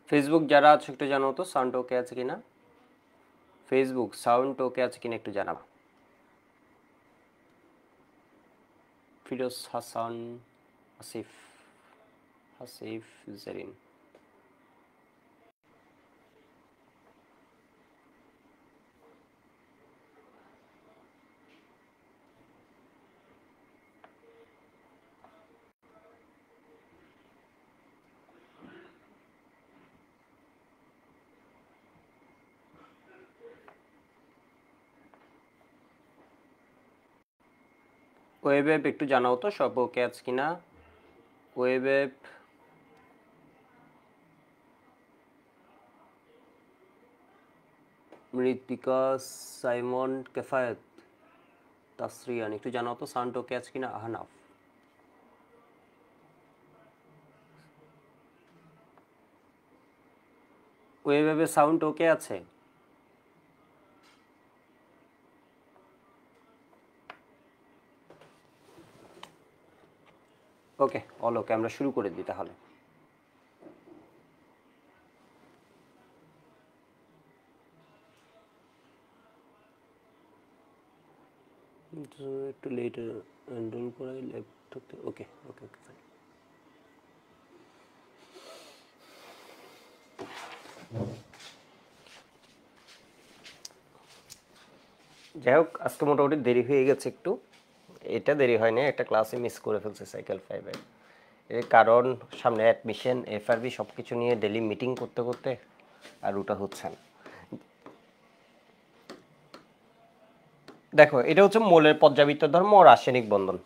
Facebook যারা আছে একটু জানাও তো সাউন্ড ওকে আছে কিনা। ফেসবুক সাউন্ড ওকে আছে কিনা একটু জানাও। ফিরোজ হাসান, আসিফ, হাসিফ জেরিন। ওয়েব একটু জানাও তো সব ওকে আছে কিনা। ওয়েব মৃত্তিকা, সাইমন, কেফায়েত, তাসরিয়ান একটু জানাও তো সাউন্ড ওকে আছে কিনা। আহনাফ। ওয়েবে সাউন্ড ওকে আছে। ওকে, অল ওকে, আমরা শুরু করে দিই তাহলে। একটু লেট এনরোল করাই ল্যাপটপ। ওকে ওকে ওকে ফাইন। যাই হোক, আজকে মোটামুটি দেরি হয়ে গেছে একটু। এটা দেরি হয়নি, একটা ক্লাসে মিস করে ফেলছে সাইকেল 5-এর। এর কারণ সামনে অ্যাডমিশন, এফআরবি সব কিছু নিয়ে ডেলি মিটিং করতে করতে আর ওটা হচ্ছে না। দেখো, এটা হচ্ছে মোলের পর্যাবৃত্ত ধর্ম ও রাসায়নিক বন্ধন।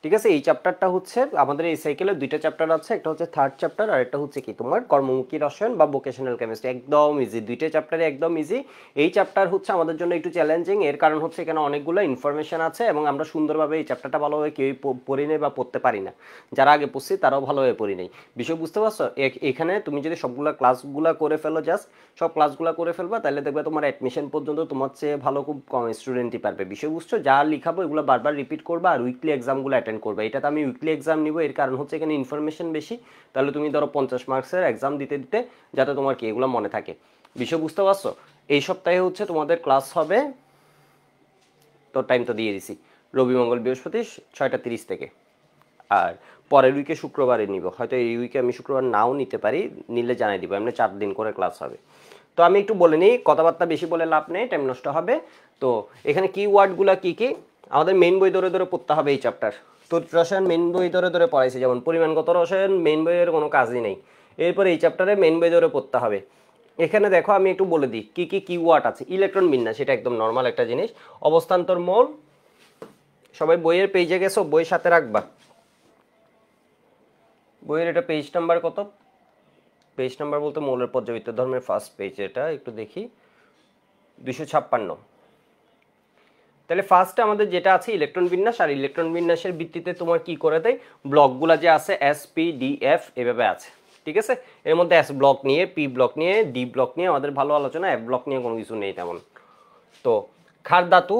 ঠিক আছে, এই চ্যাপ্টারটা হচ্ছে আমাদের এই সাইকেলের দুইটা চ্যাপ্টার আছে, একটা হচ্ছে থার্ড চ্যাপ্টার আর একটা হচ্ছে কি তোমার কর্মমুখী রসায়ন বা ভোকেশনাল কেমিস্ট্রি। একদম ইজি, দুইটা চ্যাপ্টারে একদম ইজি। এই চ্যাপ্টার হচ্ছে আমাদের জন্য একটু চ্যালেঞ্জিং, এর কারণ হচ্ছে এখানে অনেকগুলো ইনফরমেশন আছে এবং আমরা সুন্দরভাবে এই চ্যাপ্টারটা ভালোভাবে কেউই পড়ি নেই বা পড়তে পারি না। যারা আগে পড়ছি তারাও ভালোভাবে পড়ি নেই। বিষয় বুঝতে পারছো? এখানে তুমি যদি সবগুলা ক্লাসগুলা করে ফেলো, জাস্ট সব ক্লাসগুলা করে ফেলবা, তাহলে দেখবে তোমার অ্যাডমিশন পর্যন্ত তোমার চেয়ে ভালো খুব কম স্টুডেন্টই পারবে। বিষয় বুঝছো? যা লিখাবো এগুলো বারবার রিপিট করবা আর উইকলি এক্সামগুলো অ্যাটেন্ড করবে। এটাতে আমি উইকলি এক্সাম নিব, এর কারণ হচ্ছে এখানে ইনফরমেশন বেশি। তাহলে তুমি ধরো 50 মার্কসের এক্সাম দিতে দিতে যাতে তোমার কি এগুলো মনে থাকে। বিষয় বুঝতে পারছো? এই সপ্তাহে হচ্ছে তোমাদের ক্লাস হবে, তো টাইম তো দিয়ে দিছি, রবি মঙ্গল বৃহস্পতি 6টা 30 থেকে। আর পরের উইকে শুক্রবারে নিব, হয়তো এই উইকে আমি শুক্রবার নাও নিতে পারি, নিলে জানাই দিব। এমনি 4 দিন করে ক্লাস হবে। তো আমি একটু বলে নিই, কথাবার্তা বেশি বলে লাভ নেই, টাইম নষ্ট হবে। তো এখানে কি ওয়ার্ডগুলো কি কি আমাদের মেইন বই ধরে ধরে পড়তে হবে এই চ্যাপ্টার। তো রসায়ন মেইন বই ধরে ধরে পড়াইছে, যেমন পরিমাণগত রসায়ন মেইন বইয়ের কোনো কাজই নেই। এরপরে এই চ্যাপ্টারে মেইন বই ধরে পড়তে হবে। এখানে দেখো আমি একটু বলে দিই কি কি কিওয়ার্ড আছে। ইলেকট্রন বিন্যাস, সেটা একদম নর্মাল একটা জিনিস। অবস্থান্তর মোল, সবাই বইয়ের পেজে গেছো, বই সাথে রাখবা। বইয়ের এটা পেজ নাম্বার কত? পেজ নাম্বার বলতে মৌলের পর্যাবৃত্ত ধর্মের ফার্স্ট পেজ, এটা একটু দেখি, 256। তাহলে ফার্স্টে আমাদের যেটা আছে ইলেকট্রন বিন্যাস, আর ইলেকট্রন বিন্যাসের ভিত্তিতে তোমার কি করে দেয়, ব্লকগুলা যে আছে এস পি ডি এফ এভাবে আছে। ঠিক আছে, এর মধ্যে এস ব্লক নিয়ে, পি ব্লক নিয়ে, ডি ব্লক নিয়ে আমাদের ভালো আলোচনা, এফ ব্লক নিয়ে কোনো কিছু নেই তেমন। তো ক্ষার ধাতু,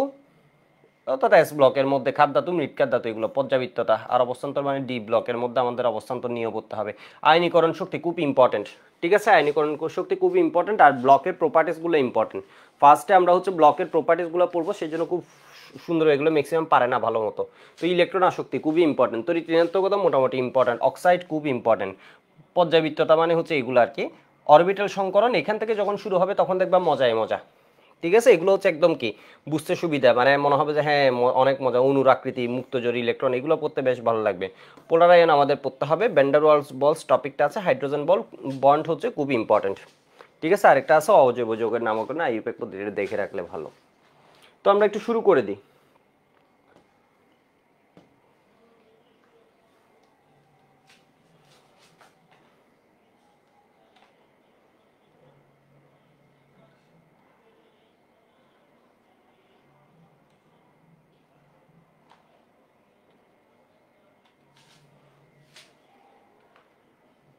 অর্থাৎ এস ব্লকের মধ্যে ক্ষার ধাতু, মৃৎক্ষার ধাতু, এগুলো পর্যাবৃত্ততা। আর অবস্থান্তর মানে ডি ব্লকের মধ্যে আমাদের অবস্থান্তর নিয়ে পড়তে হবে। আয়নীকরণ শক্তি খুব ইম্পর্টেন্ট। ঠিক আছে, আয়নীকরণ শক্তি খুব ইম্পর্টেন্ট, আর ব্লকের প্রপার্টিসগুলো ইম্পর্টেন্ট। ফার্স্টে আমরা হচ্ছে ব্লকের প্রপার্টিসগুলো পড়বো, সেই জন্য খুব সুন্দর, এগুলো ম্যাক্সিমাম পারে না ভালো মতো। তো ইলেকট্রন আসক্তি খুবই ইম্পর্টেন্ট, তড়িৎ ঋণাত্মকতা মোটামুটি ইম্পর্টেন্ট, অক্সাইড খুব ইম্পর্টেন্ট। পর্যাবৃত্ততা মানে হচ্ছে এগুলো আর কি। অরবিটাল সংকরণ এখান থেকে যখন শুরু হবে তখন দেখবা মজায় মজা। ঠিক আছে, এগুলো হচ্ছে একদম কি বুঝতে সুবিধা, মানে মনে হবে যে হ্যাঁ অনেক মজা। অনুর আকৃতি, মুক্তজোড় ইলেকট্রন, এগুলো পড়তে বেশ ভালো লাগবে। পোলার আয়ন আমাদের পড়তে হবে। ভ্যান্ডার ওয়ালস বলস টপিকটা আছে, হাইড্রোজেন বন্ড হচ্ছে খুব ইম্পর্টেন্ট। ঠিক আছে, আরেকটা আছে অজৈব যৌগের নামকরণ, আইইউপ্যাক পদ্ধতিটা দেখে রাখলে ভালো। তো আমরা একটু শুরু করে দিই।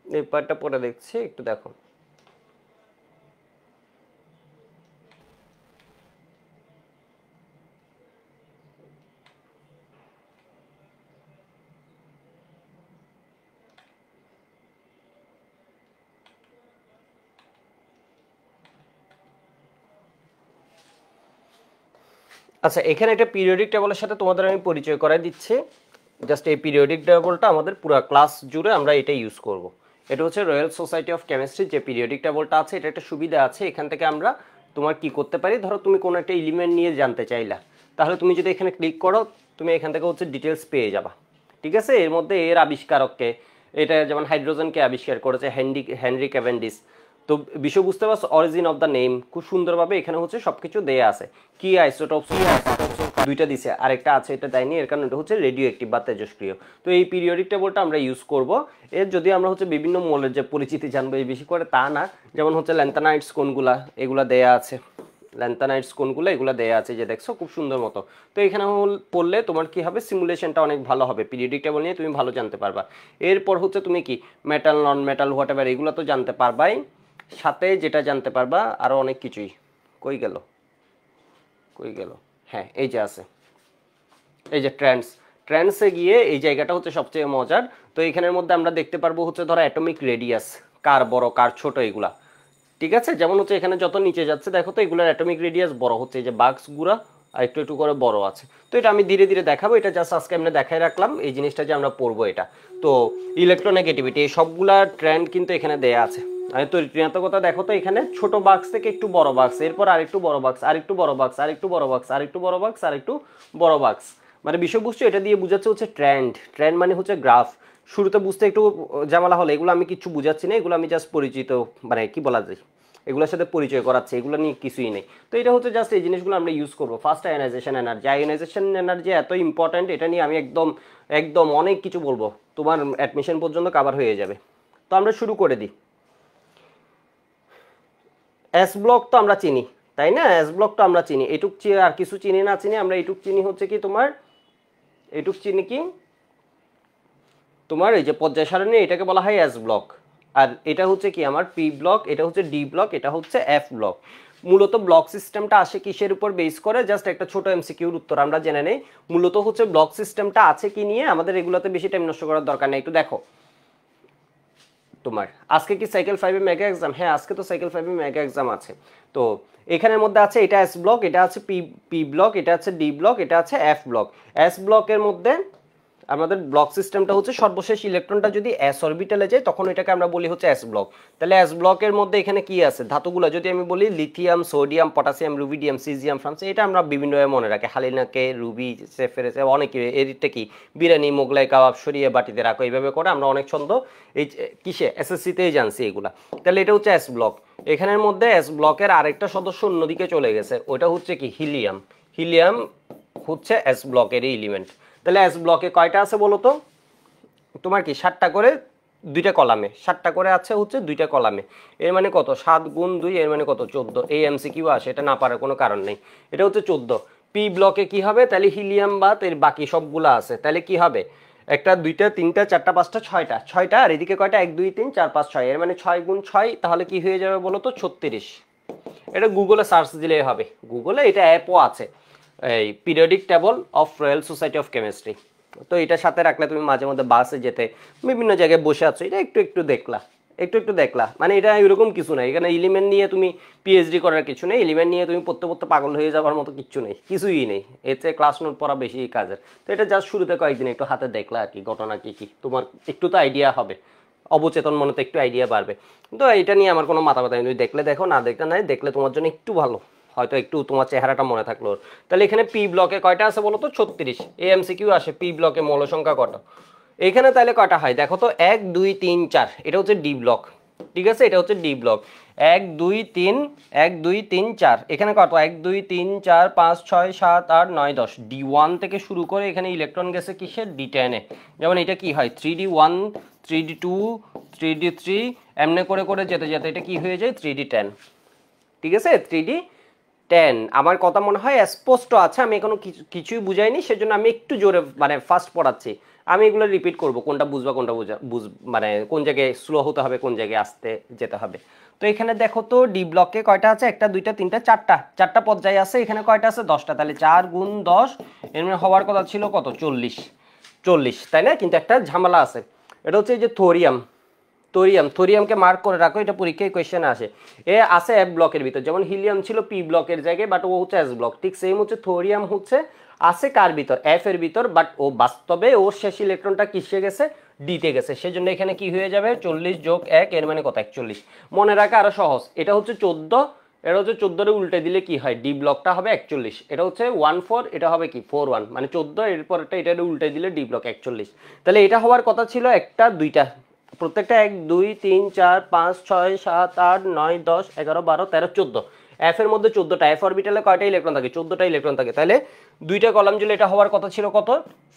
এই পার্টটা পরে দেখছি, একটু দেখো। আচ্ছা, এখানে একটা পিরিয়ডিক টেবলের সাথে তোমাদের আমি পরিচয় করাই দিচ্ছি। জাস্ট এই পিরিয়ডিক টেবলটা আমাদের পুরো ক্লাস জুড়ে আমরা এটা ইউজ করব। এটা হচ্ছে রয়্যাল সোসাইটি অফ কেমিস্ট্রি যে পিরিয়ডিক টেবলটা আছে, এটা একটা সুবিধা আছে। এখান থেকে আমরা তোমার কি করতে পারি, ধরো তুমি কোনো একটা এলিমেন্ট নিয়ে জানতে চাইলা, তাহলে তুমি যদি এখানে ক্লিক করো, তুমি এখান থেকে হচ্ছে ডিটেলস পেয়ে যাবা। ঠিক আছে, এর মধ্যে এর আবিষ্কারককে, এটা যেমন হাইড্রোজেনকে আবিষ্কার করেছে হেনরি ক্যাভেন্ডিশ। তো বিষয় বুঝতে পারছো, অরিজিন অফ দ্য নেম খুব সুন্দরভাবে এখানে হচ্ছে সবকিছু দেয়া আছে। কি আইসোটোপস দুইটা দিছে, আরেকটা আছে এটা দেয়নি, এর কারণ এটা হচ্ছে রেডিও অ্যাক্টিভ বা তেজস্ক্রিয়। তো এই পিরিয়ডিক টেবলটা আমরা ইউজ করব। এর যদি আমরা হচ্ছে বিভিন্ন মৌলের যে পরিচিতি জানবো এই বেশি করে তা না, যেমন হচ্ছে ল্যান্থানাইডস কোনগুলা, এগুলা দেয়া আছে। ল্যান্থানাইডস কোনগুলো এগুলো দেয়া আছে, যে দেখছো খুব সুন্দর মতো। তো এখানে পড়লে তোমার কি হবে, সিমুলেশনটা অনেক ভালো হবে, পিরিয়ডিক টেবল নিয়ে তুমি ভালো জানতে পারবা। এরপর হচ্ছে তুমি কি metal non metal what ever এগুলো তো জানতে পারবাই, সাথে যেটা জানতে পারবা আরো অনেক কিছুই। কই গেল, কই গেল, হ্যাঁ এই যে আছে, এই যে ট্রান্সে গিয়ে এই জায়গাটা হচ্ছে সবচেয়ে মজার। তো এখানের মধ্যে আমরা দেখতে পারবো হচ্ছে ধরো অ্যাটমিক রেডিয়াস, কার বড় কার ছোট এগুলা। ঠিক আছে, যেমন হচ্ছে এখানে যত নিচে যাচ্ছে দেখো তো এগুলোর অ্যাটমিক রেডিয়াস বড় হচ্ছে, এই যে বাক্স গুড়া আর একটু একটু করে বড় আছে। তো এটা আমি ধীরে ধীরে দেখাবো, এটা জাস্ট আজকে আমরা দেখাই রাখলাম এই জিনিসটা যে আমরা পড়বো এটা। তো ইলেকট্রোনেগেটিভিটি এই সবগুলা ট্রেন্ড কিন্তু এখানে দেয়া আছে। আমি তো ঋণাত্মকতা দেখো তো এখানে ছোট বাক্স থেকে একটু বড় বাক্স, এরপর আরেকটু বড় বাক্স, আরেকটু বড় বাক্স, আরেকটু বড় বাক্স, আরেকটু বড় বাক্স, আরেকটু বড় বাক্স। মানে বিষয়বস্তু এটা দিয়ে বোঝাচ্ছে হচ্ছে ট্রেন্ড মানে হচ্ছে গ্রাফ। শুরুতে বুঝতে একটু ঝামেলা হলো, এগুলো আমি কিছু বুঝাচ্ছি না, এগুলো আমি জাস্ট পরিচিত মানে কি বলা যায় এগুলোর সাথে পরিচয় করাচ্ছে, এগুলো নিয়ে কিছুই নেই। তো এটা হচ্ছে জাস্ট এই জিনিসগুলো আমরা ইউজ করবো। First ionization energy, ionization energy এত ইম্পর্ট্যান্ট, এটা নিয়ে আমি একদম একদম অনেক কিছু বলবো, তোমার অ্যাডমিশন পর্যন্ত কভার হয়ে যাবে। তো আমরা শুরু করে দিই। এস ব্লক তো আমরা চিনি, তাই না? এস ব্লক তো আমরা চিনি, এটুক আর কিছু চিনি না চিনি, আমরা এটুক চিনি হচ্ছে কি তোমার, এটুক চিনি কি তোমার এই যে পর্যায় সারণী, এটাকে বলা হয় এস ব্লক। আর এটা হচ্ছে কি আমার পি ব্লক, এটা হচ্ছে ডি ব্লক, এটা হচ্ছে এফ ব্লক। মূলত ব্লক সিস্টেমটা আসে কিসের উপর বেস করে, জাস্ট একটা ছোট এমসিকিউর উত্তর আমরা জেনে নেই। মূলত হচ্ছে ব্লক সিস্টেমটা আছে কি নিয়ে আমাদের এগুলোতে বেশি টাইম নষ্ট করার দরকার নেই। একটু দেখো তোমার আজকে কি সাইকেল 5 এ মেগা এক্সাম? হ্যাঁ আজকে তো সাইকেল 5 এ মেগা এক্সাম আছে। তো এখানের মধ্যে আছে এটা এস ব্লক, এটা আছে পি ব্লক, এটা আছে ডি ব্লক, এটা আছে এফ ব্লক। এস ব্লকের মধ্যে আমাদের ব্লক সিস্টেমটা হচ্ছে সর্বশেষ ইলেকট্রনটা যদি এস অরবিটালে যায় তখন এটাকে আমরা বলি হচ্ছে এস ব্লক। তাহলে এস ব্লকের মধ্যে এখানে কি আছে, ধাতুগুলো যদি আমি বলি lithium, sodium, potassium, rubidium, caesium, francium, এটা আমরা বিভিন্নভাবে মনে রাখি, হালিনাকে, রুবি, সেফেরেস, অনেকে এরিটা কি বিরিয়ানি, মোগলাই কাবাব সরিয়ে বাটিতে রাখো, এইভাবে করে আমরা অনেক ছন্দ এই কিসে এসএসসিতেই জানছি এগুলা। তাহলে এটা হচ্ছে এস ব্লক। এখানের মধ্যে এস ব্লকের আরেকটা সদস্য অন্যদিকে চলে গেছে, ওটা হচ্ছে কি হিলিয়াম। হিলিয়াম হচ্ছে এস ব্লকের এলিমেন্ট। তাহলে এস ব্লকে কয়টা আছে বলো তো, তোমার কি 7টা করে, দুইটা কলামে 7টা করে আছে হচ্ছে দুইটা কলামে। এর মানে কত, 7 গুণ 2 এর মানে কত 14। এই এমসিকিউ আসে, এটা না পারার কোনো কারণ নেই। এটা হচ্ছে 14। পি ব্লকে কি হবে, তাহলে হিলিয়াম বাদ এর বাকি সবগুলো আছে, তাহলে কি হবে, একটা দুইটা তিনটা চারটা পাঁচটা ছয়টা, ছয়টা আর এদিকে কয়টা, 1 2 3 4 5 6, এর মানে 6 গুণ 6, তাহলে কি হয়ে যাবে বলো তো 36। এটা গুগলে সার্চ দিলেই হবে, গুগলে এটা অ্যাপও আছে, এই periodic table of royal society of chemistry. তো এটার সাথে রাখলে তুমি মাঝে মধ্যে বাসে যেতে বিভিন্ন জায়গায় বসে আছো, এটা একটু একটু দেখলা, একটু একটু দেখলা, মানে এটা এরকম কিছু নাই, এখানে এলিমেন্ট নিয়ে তুমি পিএইচডি করার কিছু নেই, এলিমেন্ট নিয়ে তুমি পড়তে পড়তে পাগল হয়ে যাওয়ার মতো কিছু নেই, কিছুই নেই, এতে ক্লাস নোট পড়া বেশি কাজের। তো এটা জাস্ট শুরুতে কয়েকদিন একটু হাতে দেখলা আর কি, ঘটনা কি কি তোমার একটু তো আইডিয়া হবে, অবচেতন মনে তো একটু আইডিয়া বাড়বে। তো এটা নিয়ে আমার কোনো মাথা ব্যথা নেই, তুমি দেখলে দেখো, না দেখলে নাই, দেখলে তোমার জন্য একটু ভালো, হয়তো একটু তোমার চেহারাটা মনে থাকলো। তাহলে এখানে পি ব্লকে কয়টা আছে বলো তো, 36। এএমসিকিউ আসে পি ব্লকে মৌল সংখ্যা কত, এখানে তাহলে কয়টা হয় দেখো তো, 1 2 3 4, এটা হচ্ছে ডি ব্লক। ঠিক আছে, এটা হচ্ছে ডি ব্লক। 1 2 3 1 2 3 4, এখানে কত, 1 2 3 4 5 6 7 8 9 10, D1 থেকে শুরু করে এখানে ইলেকট্রন গেছে কিসের, D10 এ। যেমন এটা কি হয় 3D1 3D2 3D3, এমনি করে করে যেতে যেতে এটা কি হয়ে যায় 3D10। ঠিক আছে, 3D10। আমার কথা মনে হয় স্পষ্ট আছে, আমি এখনো কিছুই বুঝাইনি, সেজন্য আমি একটু জোরে মানে ফাস্ট পড়াচ্ছি। আমি এগুলো রিপিট করব, কোনটা বুঝবা কোনটা মানে কোন জায়গায় স্লো হতে হবে, কোন জায়গায় আসতে যেতে হবে। তো এখানে দেখো তো ডি ব্লকে কয়টা আছে, একটা দুইটা তিনটা চারটা, চারটা পর্যায়ে আছে, এখানে কয়টা আছে 10টা, তাহলে 4 গুণ 10, এর মানে হওয়ার কথা ছিল কত 40, 40 তাই না? কিন্তু একটা ঝামেলা আছে, এটা হচ্ছে এই যে থোরিয়াম, থোরিয়ামকে মার্ক করে রাখো, এটা পরীক্ষায় কোয়েশ্চেন আসে। এ আছে এফ ব্লকের ভিতর, যেমন হিলিয়াম ছিল পি ব্লকের জায়গায়, বাট ও হচ্ছে এস ব্লক। ঠিক সেম হচ্ছে থোরিয়াম হচ্ছে আছে কার ভিতর, এফ এর ভিতর, বাট ও বাস্তবে ওর শেষ ইলেকট্রনটা কিসে গেছে, ডিতে গেছে। সেজন্য এখানে কি হয়ে যাবে, 40 যোগ 1 এর মানে কত, 41। মনে রাখা আরো সহজ, এটা হচ্ছে 14, এটা হচ্ছে 14 রে উল্টে দিলে কি হয়, ডি ব্লকটা হবে 41। এটা হচ্ছে 14, এটা হবে কি 41, মানে 14 এরপর এটা উল্টে দিলে ডি ব্লক 41। তাহলে এটা হওয়ার কথা ছিল একটা দুইটা, প্রত্যেকটা 1 2 3 4 5 6 7 8 9 10 11 12 13 14, এফ এর মধ্যে 14টা, এফ অরবিটালে কয়টা ইলেকট্রন থাকে, 14টা ইলেকট্রন থাকে। তাহলে দুইটা কলাম জুড়ে এটা হওয়ার কথা ছিল কত,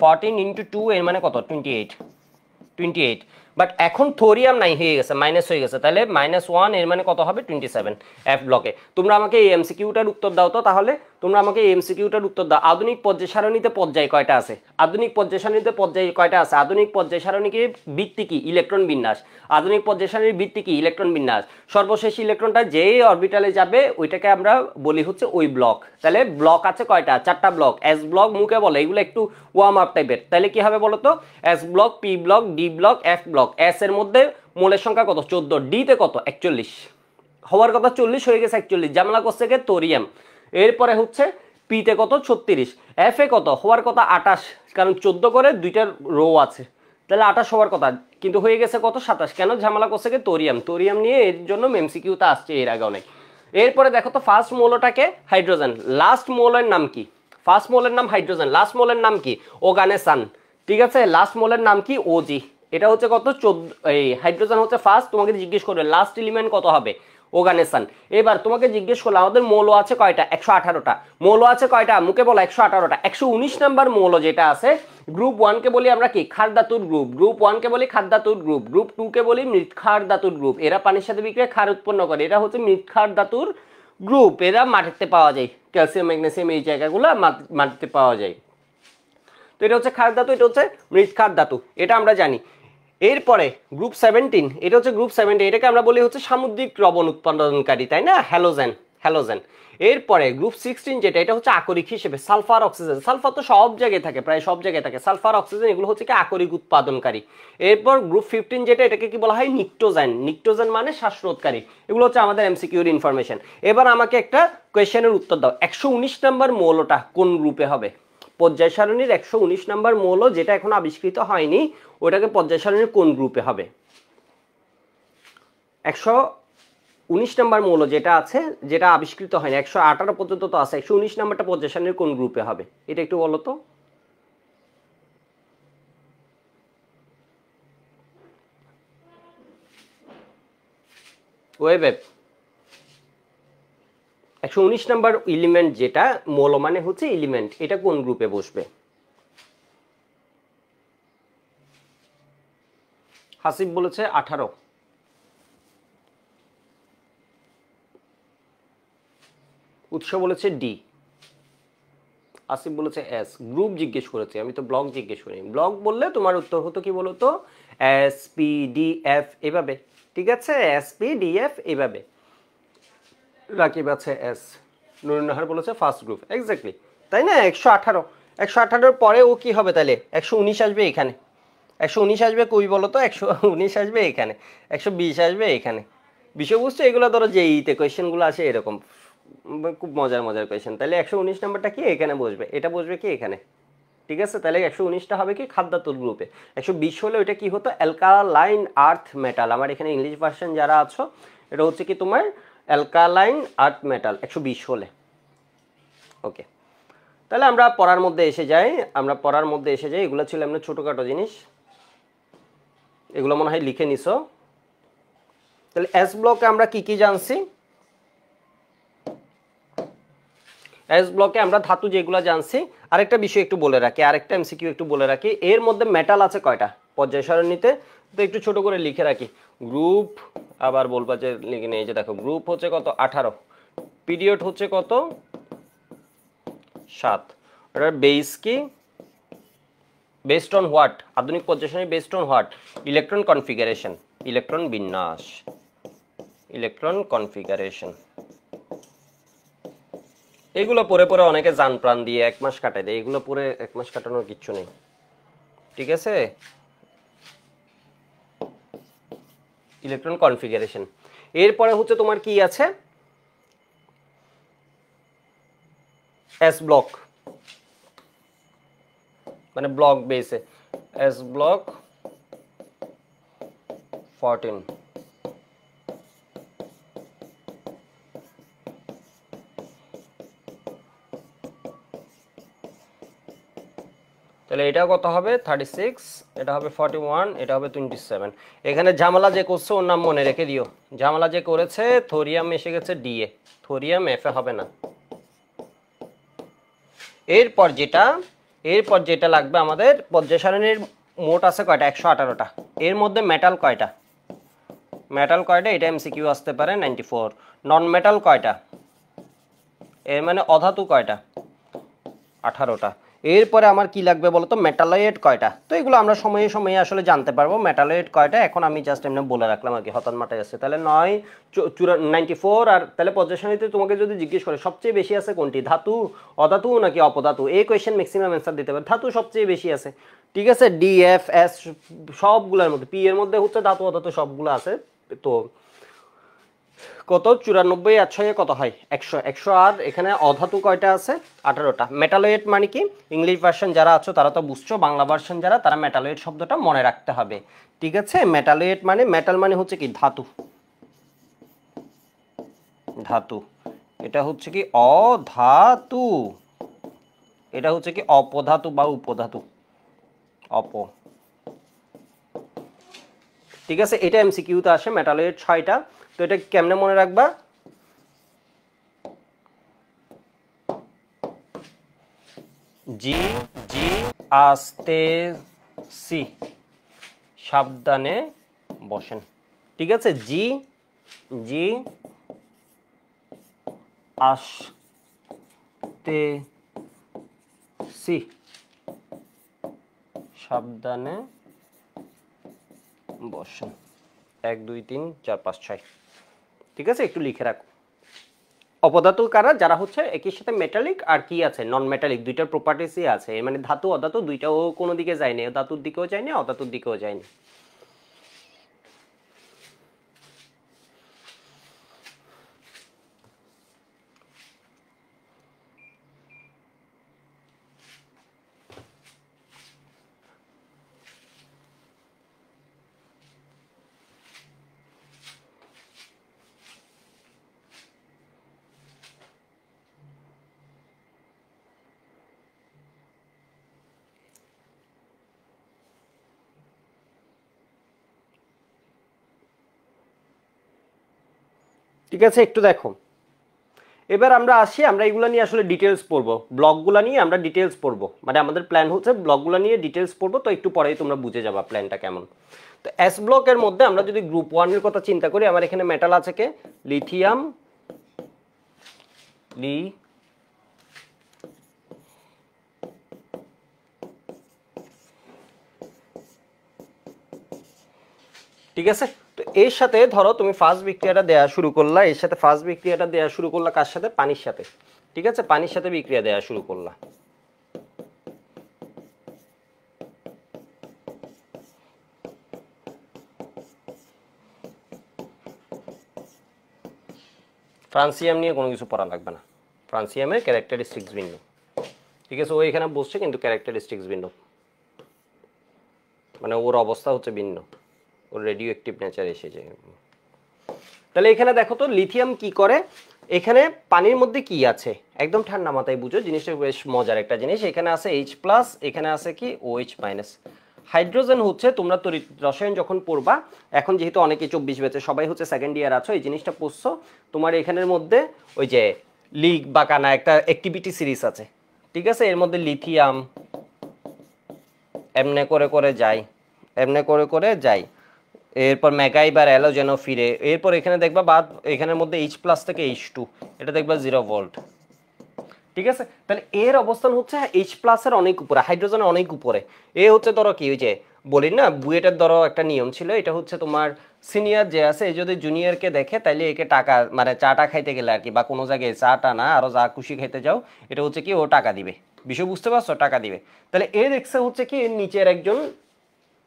14 × 2 এর মানে কত, 28। বাট এখন থোরিয়াম নাই হয়ে গেছে, মাইনাস হয়ে গেছে, তাহলে -1 এর মানে কত হবে, 27 এফ ব্লকে। তোমরা আমাকে এই এমসিকিউটার উত্তর দাও তো, তাহলে তোমরা আমাকে এই এমসিকিউটার উত্তর দাও। আধুনিক পর্যায় সারণীতে পর্যায় কয়টা আছে, আধুনিক পর্যায় সারণীতে পর্যায় কয়টা আছে, আধুনিক পর্যায় সারণীকে ভিত্তি কি, ইলেকট্রন বিন্যাস। আধুনিক পর্যায় সারণীর ভিত্তি কি, ইলেকট্রন বিন্যাস। সর্বশেষ ইলেকট্রনটা যেই অরবিটালে যাবে ওইটাকে আমরা বলি হচ্ছে ওই ব্লক। তাহলে ব্লক আছে কয়টা, 4টা ব্লক। এস ব্লক মুখে বলে, এগুলো একটু ওয়ার্ম আপ টাইপের। তাহলে কি হবে বলো তো, S block, P block, D block, F block. S এর মধ্যে মোলের সংখ্যা কত, 14, ডি তে কত, 41। হওয়ার কথা 40 হয়ে গেছে 41, ঝামেলা করছে কে, থোরিয়াম। এরপরে হচ্ছে পি তে কত, 36, এফ এ কত হওয়ার কথা, 28, কারণ 14 করে দুইটার রো আছে, তাহলে 28 হওয়ার কথা, কিন্তু হয়ে গেছে কত, 27। কেন, ঝামেলা করছে কে, থোরিয়াম নিয়ে, এর জন্য এমসিকিউতে আসছে এর আগে অনেক। এরপরে দেখো তো, ফার্স্ট মৌলটাকে হাইড্রোজেন, লাস্ট মৌলের নাম কি, ফার্স্ট মৌলের নাম হাইড্রোজেন, লাস্ট মৌলের নাম কি, ওগানেসান। ঠিক আছে, লাস্ট মৌলের নাম কি, ওজি। এটা হচ্ছে কত, 14, এই হাইড্রোজেন হচ্ছে ফার্স্ট, তোমাকে জিজ্ঞেস করবে লাস্ট এলিমেন্ট কত হবে, ওগানেসান। এবার তোমাকে জিজ্ঞেস করলো আমাদের মৌল আছে কয়টা, 118টা। মৌল আছে কয়টা, মুখে বলো 118টা। 119 নাম্বার মৌল যেটা আছে, গ্রুপ 1 কে বলি আমরা কি, ক্ষার ধাতুর গ্রুপ। গ্রুপ 1 কে বলি ক্ষার ধাতুর গ্রুপ। গ্রুপ 2 কে বলি মৃৎক্ষার ধাতুর গ্রুপ। এরা পানির সাথে বিক্রিয়া ক্ষার উৎপন্ন করে, এরা হচ্ছে মৃৎক্ষার ধাতুর গ্রুপ। এরা মাটিতে পাওয়া যায়, ক্যালসিয়াম ম্যাগনেসিয়াম এই জায়গাগুলো মাটিতে পাওয়া যায়। তো এটা হচ্ছে ক্ষার ধাতু, এটা হচ্ছে মৃৎক্ষার ধাতু, এটা আমরা জানি। এরপরে গ্রুপ 17, এটা হচ্ছে গ্রুপ 17, এটাকে আমরা বলি হচ্ছে সামুদ্রিক লবণ উৎপাদনকারী, তাই না, হ্যালোজেন। এরপরে গ্রুপ 16 যেটা, এটা হচ্ছে আকরিক হিসেবে সালফার অক্সিজেন। সালফার তো সব জায়গায় থাকে, প্রায় সব জায়গায় থাকে, সালফার অক্সিজেন এগুলো হচ্ছে কি আকরিক উৎপাদনকারী। এরপর গ্রুপ 15 যেটা, এটাকে কি বলা হয়, নিকটোজেন মানে শ্বাসরোধকারী। এগুলো হচ্ছে আমাদের এমসিকিউর ইনফরমেশন। এবার আমাকে একটা কোয়েশ্চেনের উত্তর দাও, 119 নম্বর মৌলটা কোন গ্রুপে হবে, পর্যায় সারণীর 119 নম্বর মৌল যেটা এখন আবিষ্কৃত হয়নি, ওটাকে পর্যায় সারণীর কোন গ্রুপে হবে। 119 নম্বর মৌল যেটা আছে, যেটা আবিষ্কৃত হয়নি, 118 পর্যন্ত তো আছে, 119 নম্বরটা পর্যায় সারণীর কোন গ্রুপে হবে, এটা একটু বলো তো। ওয়েব 119 নম্বর এলিমেন্ট যেটা, মৌল মানে হচ্ছে এলিমেন্ট, এটা কোন গ্রুপে বসবে। হাসিব বলেছে 18, উৎস বলেছে ডি, আসিফ বলেছে এস। গ্রুপ জিজ্ঞেস করেছে, আমি তো ব্লক জিজ্ঞেস করিনি। ব্লক বললে তোমার উত্তর হতো কি বলতো, এস পি ডি এফ এভাবে। ঠিক আছে, এস পি ডি এফ এভাবে। রাকিব আছে এস, নুরুন্নাহার বলেছে ফার্স্ট গ্রুপ, এক্স্যাক্টলি তাই না। 118 পরে ও কি হবে তাহলে, 119 আসবে এখানে, 119 আসবে কই বলো তো, 119 আসবে এখানে, 120 আসবে এখানে। বিষয়বস্তু এগুলো ধরো যেইতে কোয়েশ্চেনগুলো আসে এরকম, খুব মজার কোয়েশ্চেন। তাহলে 119 নাম্বারটা কি এখানে বসবে, এটা বসবে কি এখানে। ঠিক আছে, তাহলে 119টা হবে কি খাদ্যাতুর গ্রুপে। 120 হলে ওইটা কি হতো, অ্যালকালাইন আর্থ মেটাল। আমার এখানে ইংলিশ ভার্সন যারা আছো, এটা হচ্ছে কি তোমার অ্যালকালাইন আর্থ মেটাল 120 হলে। ওকে, তাহলে আমরা পড়ার মধ্যে এসে যাই, এগুলো ছিল এমনি ছোটোখাটো জিনিস, এগুলো মনে হয় লিখে নিছো। তাহলে এস ব্লকে আমরা কি কি জানছি, এস ব্লকে আমরা ধাতু যেগুলো জানছি। আরেকটা বিষয় একটু বলে রাখি, আরেকটা এমসিকিউ একটু বলে রাখি, এর মধ্যে মেটাল আছে কয়টা পর্যায় সারণীতে, তো একটু ছোট করে লিখে রাখি। গ্রুপ, আবার বলবা যে লিখে নিয়ে, যে দেখো গ্রুপ হচ্ছে কত 18, পিরিয়ড হচ্ছে কত 7। এটার বেস কি, বেসড অন হোয়াট, আধুনিক পর্যায় সারণী based on what, electron configuration, electron বিন্যাস, ইলেকট্রন কনফিগারেশন। এগুলো পরে পরে অনেকে জান প্রাণ দিয়ে 1 মাস কাটায় দেয়, এগুলো পরে 1 মাস কাটানোর কিচ্ছু নেই। ঠিক আছে, ইলেকট্রন কনফিগারেশন। এরপরে হচ্ছে তোমার কি আছে, এস ব্লক, মানে ব্লক বেসে এস ব্লক 14। তাহলে এটা কত হবে 36, এটা হবে 41, এটা হবে 27। এখানে ঝামেলা যে করছে ওর নাম মনে রেখে দিও, ঝামেলা যে করেছে থোরিয়াম এসে গেছে ডিএ, থোরিয়াম এফে হবে না। এরপর যেটা লাগবে আমাদের, পর্যায় সারণীর মোট আছে কয়টা, 118টা। এর মধ্যে মেটাল কয়টা, এটা এমসিকিউ আসতে পারে 94। নন মেটাল কয়টা, এর মানে অধাতু কয়টা, 18টা। এরপরে আমার কি লাগবে বলতো, মেটালয়েড কয়টা। তো এগুলো আমরা সময়ে সময়ে আসলে জানতে পারবো মেটালয়েড কয়টা, এখন আমি জাস্ট এমনি বলে রাখলাম আর কি, হঠাৎ মাথায় আছে। তাহলে 94। আর তাহলে পর্যায় সারণীতে তোমাকে যদি জিজ্ঞেস করে সবচেয়ে বেশি আছে কোনটি, ধাতু, অধাতু নাকি অপধাতু, এই কোয়েশ্চেন ম্যাক্সিমাম অ্যান্সার দিতে পারে ধাতু সবচেয়ে বেশি আছে। ঠিক আছে, ডি এফ এস সবগুলোর মধ্যে, পি এর মধ্যে হচ্ছে ধাতু অধাতু সবগুলো আছে। তো কত 94 আর 6 কত হয় 100, 100। আর এখানে অধাতু কয়টা আছে, 18টা। মেটালয়েড মানে কি, ইংলিশ ভার্সন যারা আছো তারা তো বুঝছো, বাংলা ভার্সন যারা তারা মেটালয়েড শব্দটা মনে রাখতে হবে। ঠিক আছে, মেটালয়েড মানে, মেটাল মানে হচ্ছে কি ধাতু, ধাতু। এটা হচ্ছে কি অধাতু, এটা হচ্ছে কি অপধাতু বা উপধাতু, অপ। ঠিক আছে, এটা এমসিকিউতে আসে, মেটালয়েড 6টা। তো এটা কেমনে মনে রাখবা, জি জি আস্তে সি, সাবধানে বসেন। ঠিক আছে, জি জি আস্তে সি, সাবধানে বসেন। 1 2 3 4 5 6। ঠিক আছে, একটু লিখে রাখো। অপধাতু কারা, যারা হচ্ছে একই সাথে মেটালিক আর কি আছে নন মেটালিক, দুইটার প্রপার্টিসই আছে, মানে ধাতু অধাতু দুইটাও কোনো দিকে যায়নি, ধাতুর দিকেও যায়নি অধাতুর দিকেও যায়নি। ঠিক আছে, একটু দেখো। এবার আমরা আসি, আমরা এগুলো নিয়ে আসলে ডিটেলস পড়বো, ব্লকগুলো নিয়ে আমরা ডিটেলস পড়বো, মানে আমাদের প্ল্যান হচ্ছে ব্লকগুলো নিয়ে ডিটেলস পড়বো। তো একটু পরেই তোমরা বুঝে যাবা প্ল্যানটা কেমন। তো এস ব্লকের মধ্যে আমরা যদি গ্রুপ 1 এর কথা চিন্তা করি, আমার এখানে মেটাল আছে কে, লিথিয়াম, ঠিক আছে। তো এর সাথে ধরো তুমি ফার্স্ট বিক্রিয়াটা দেওয়া শুরু করলা, এর সাথে ফার্স্ট বিক্রিয়াটা দেওয়া শুরু করলা কার সাথে, পানির সাথে। ঠিক আছে, পানির সাথে বিক্রিয়া দেওয়া শুরু করলা। ফ্রান্সিয়াম নিয়ে কোনো কিছু পড়া লাগবে না, ফ্রান্সিয়ামের ক্যারেক্টারিস্টিক্স ভিন্ন। ঠিক আছে, ও এখানে বসছে কিন্তু ক্যারেক্টারিস্টিক্স ভিন্ন, মানে ওর অবস্থা হচ্ছে ভিন্ন, ওর রেডিও অ্যাক্টিভ নেচার এসেছে। তাহলে এখানে দেখো তো লিথিয়াম কি করে, এখানে পানির মধ্যে কি আছে একদম ঠান্ডা মাথায় বুঝো, জিনিসটা বেশ মজার একটা জিনিস। এখানে আছে H+, এখানে আছে কি OH-। হাইড্রোজেন হচ্ছে, তোমরা তো রসায়ন যখন পড়বা, এখন যেহেতু অনেকে 24 ব্যাচে সবাই হচ্ছে সেকেন্ড ইয়ার আছো, এই জিনিসটা পড়ছো, তোমার এখানের মধ্যে ওই যে লিগ বা কানা একটা অ্যাক্টিভিটি সিরিজ আছে। ঠিক আছে, এর মধ্যে লিথিয়াম এমনে করে করে যায়, এমনে করে করে যায়, এরপর ম্যাগাইবার অ্যালোজেন ফিরে, এরপর এখানে দেখবা বাদ, এখানের মধ্যে H+ থেকে H2, এটা দেখবা 0 ভোল্ট। ঠিক আছে, তাহলে এর অবস্থান হচ্ছে H+ এর অনেক উপরে, হাইড্রোজেনের অনেক উপরে। এ হচ্ছে ধরো কি, ওই যে বলি না বুয়েটের ধরো একটা নিয়ম ছিল, এটা হচ্ছে তোমার সিনিয়র যে আছে, যদি জুনিয়রকে দেখে তাইলে একে টাকা, মানে চাটা খাইতে গেলে আর কি, বা কোনো জায়গায় চাটা না আরো যা খুশি খাইতে যাও, এটা হচ্ছে কি ও টাকা দিবে, বিষয় বুঝতে পারছো, টাকা দিবে। তাহলে এ দেখছে হচ্ছে কি এর নিচের একজন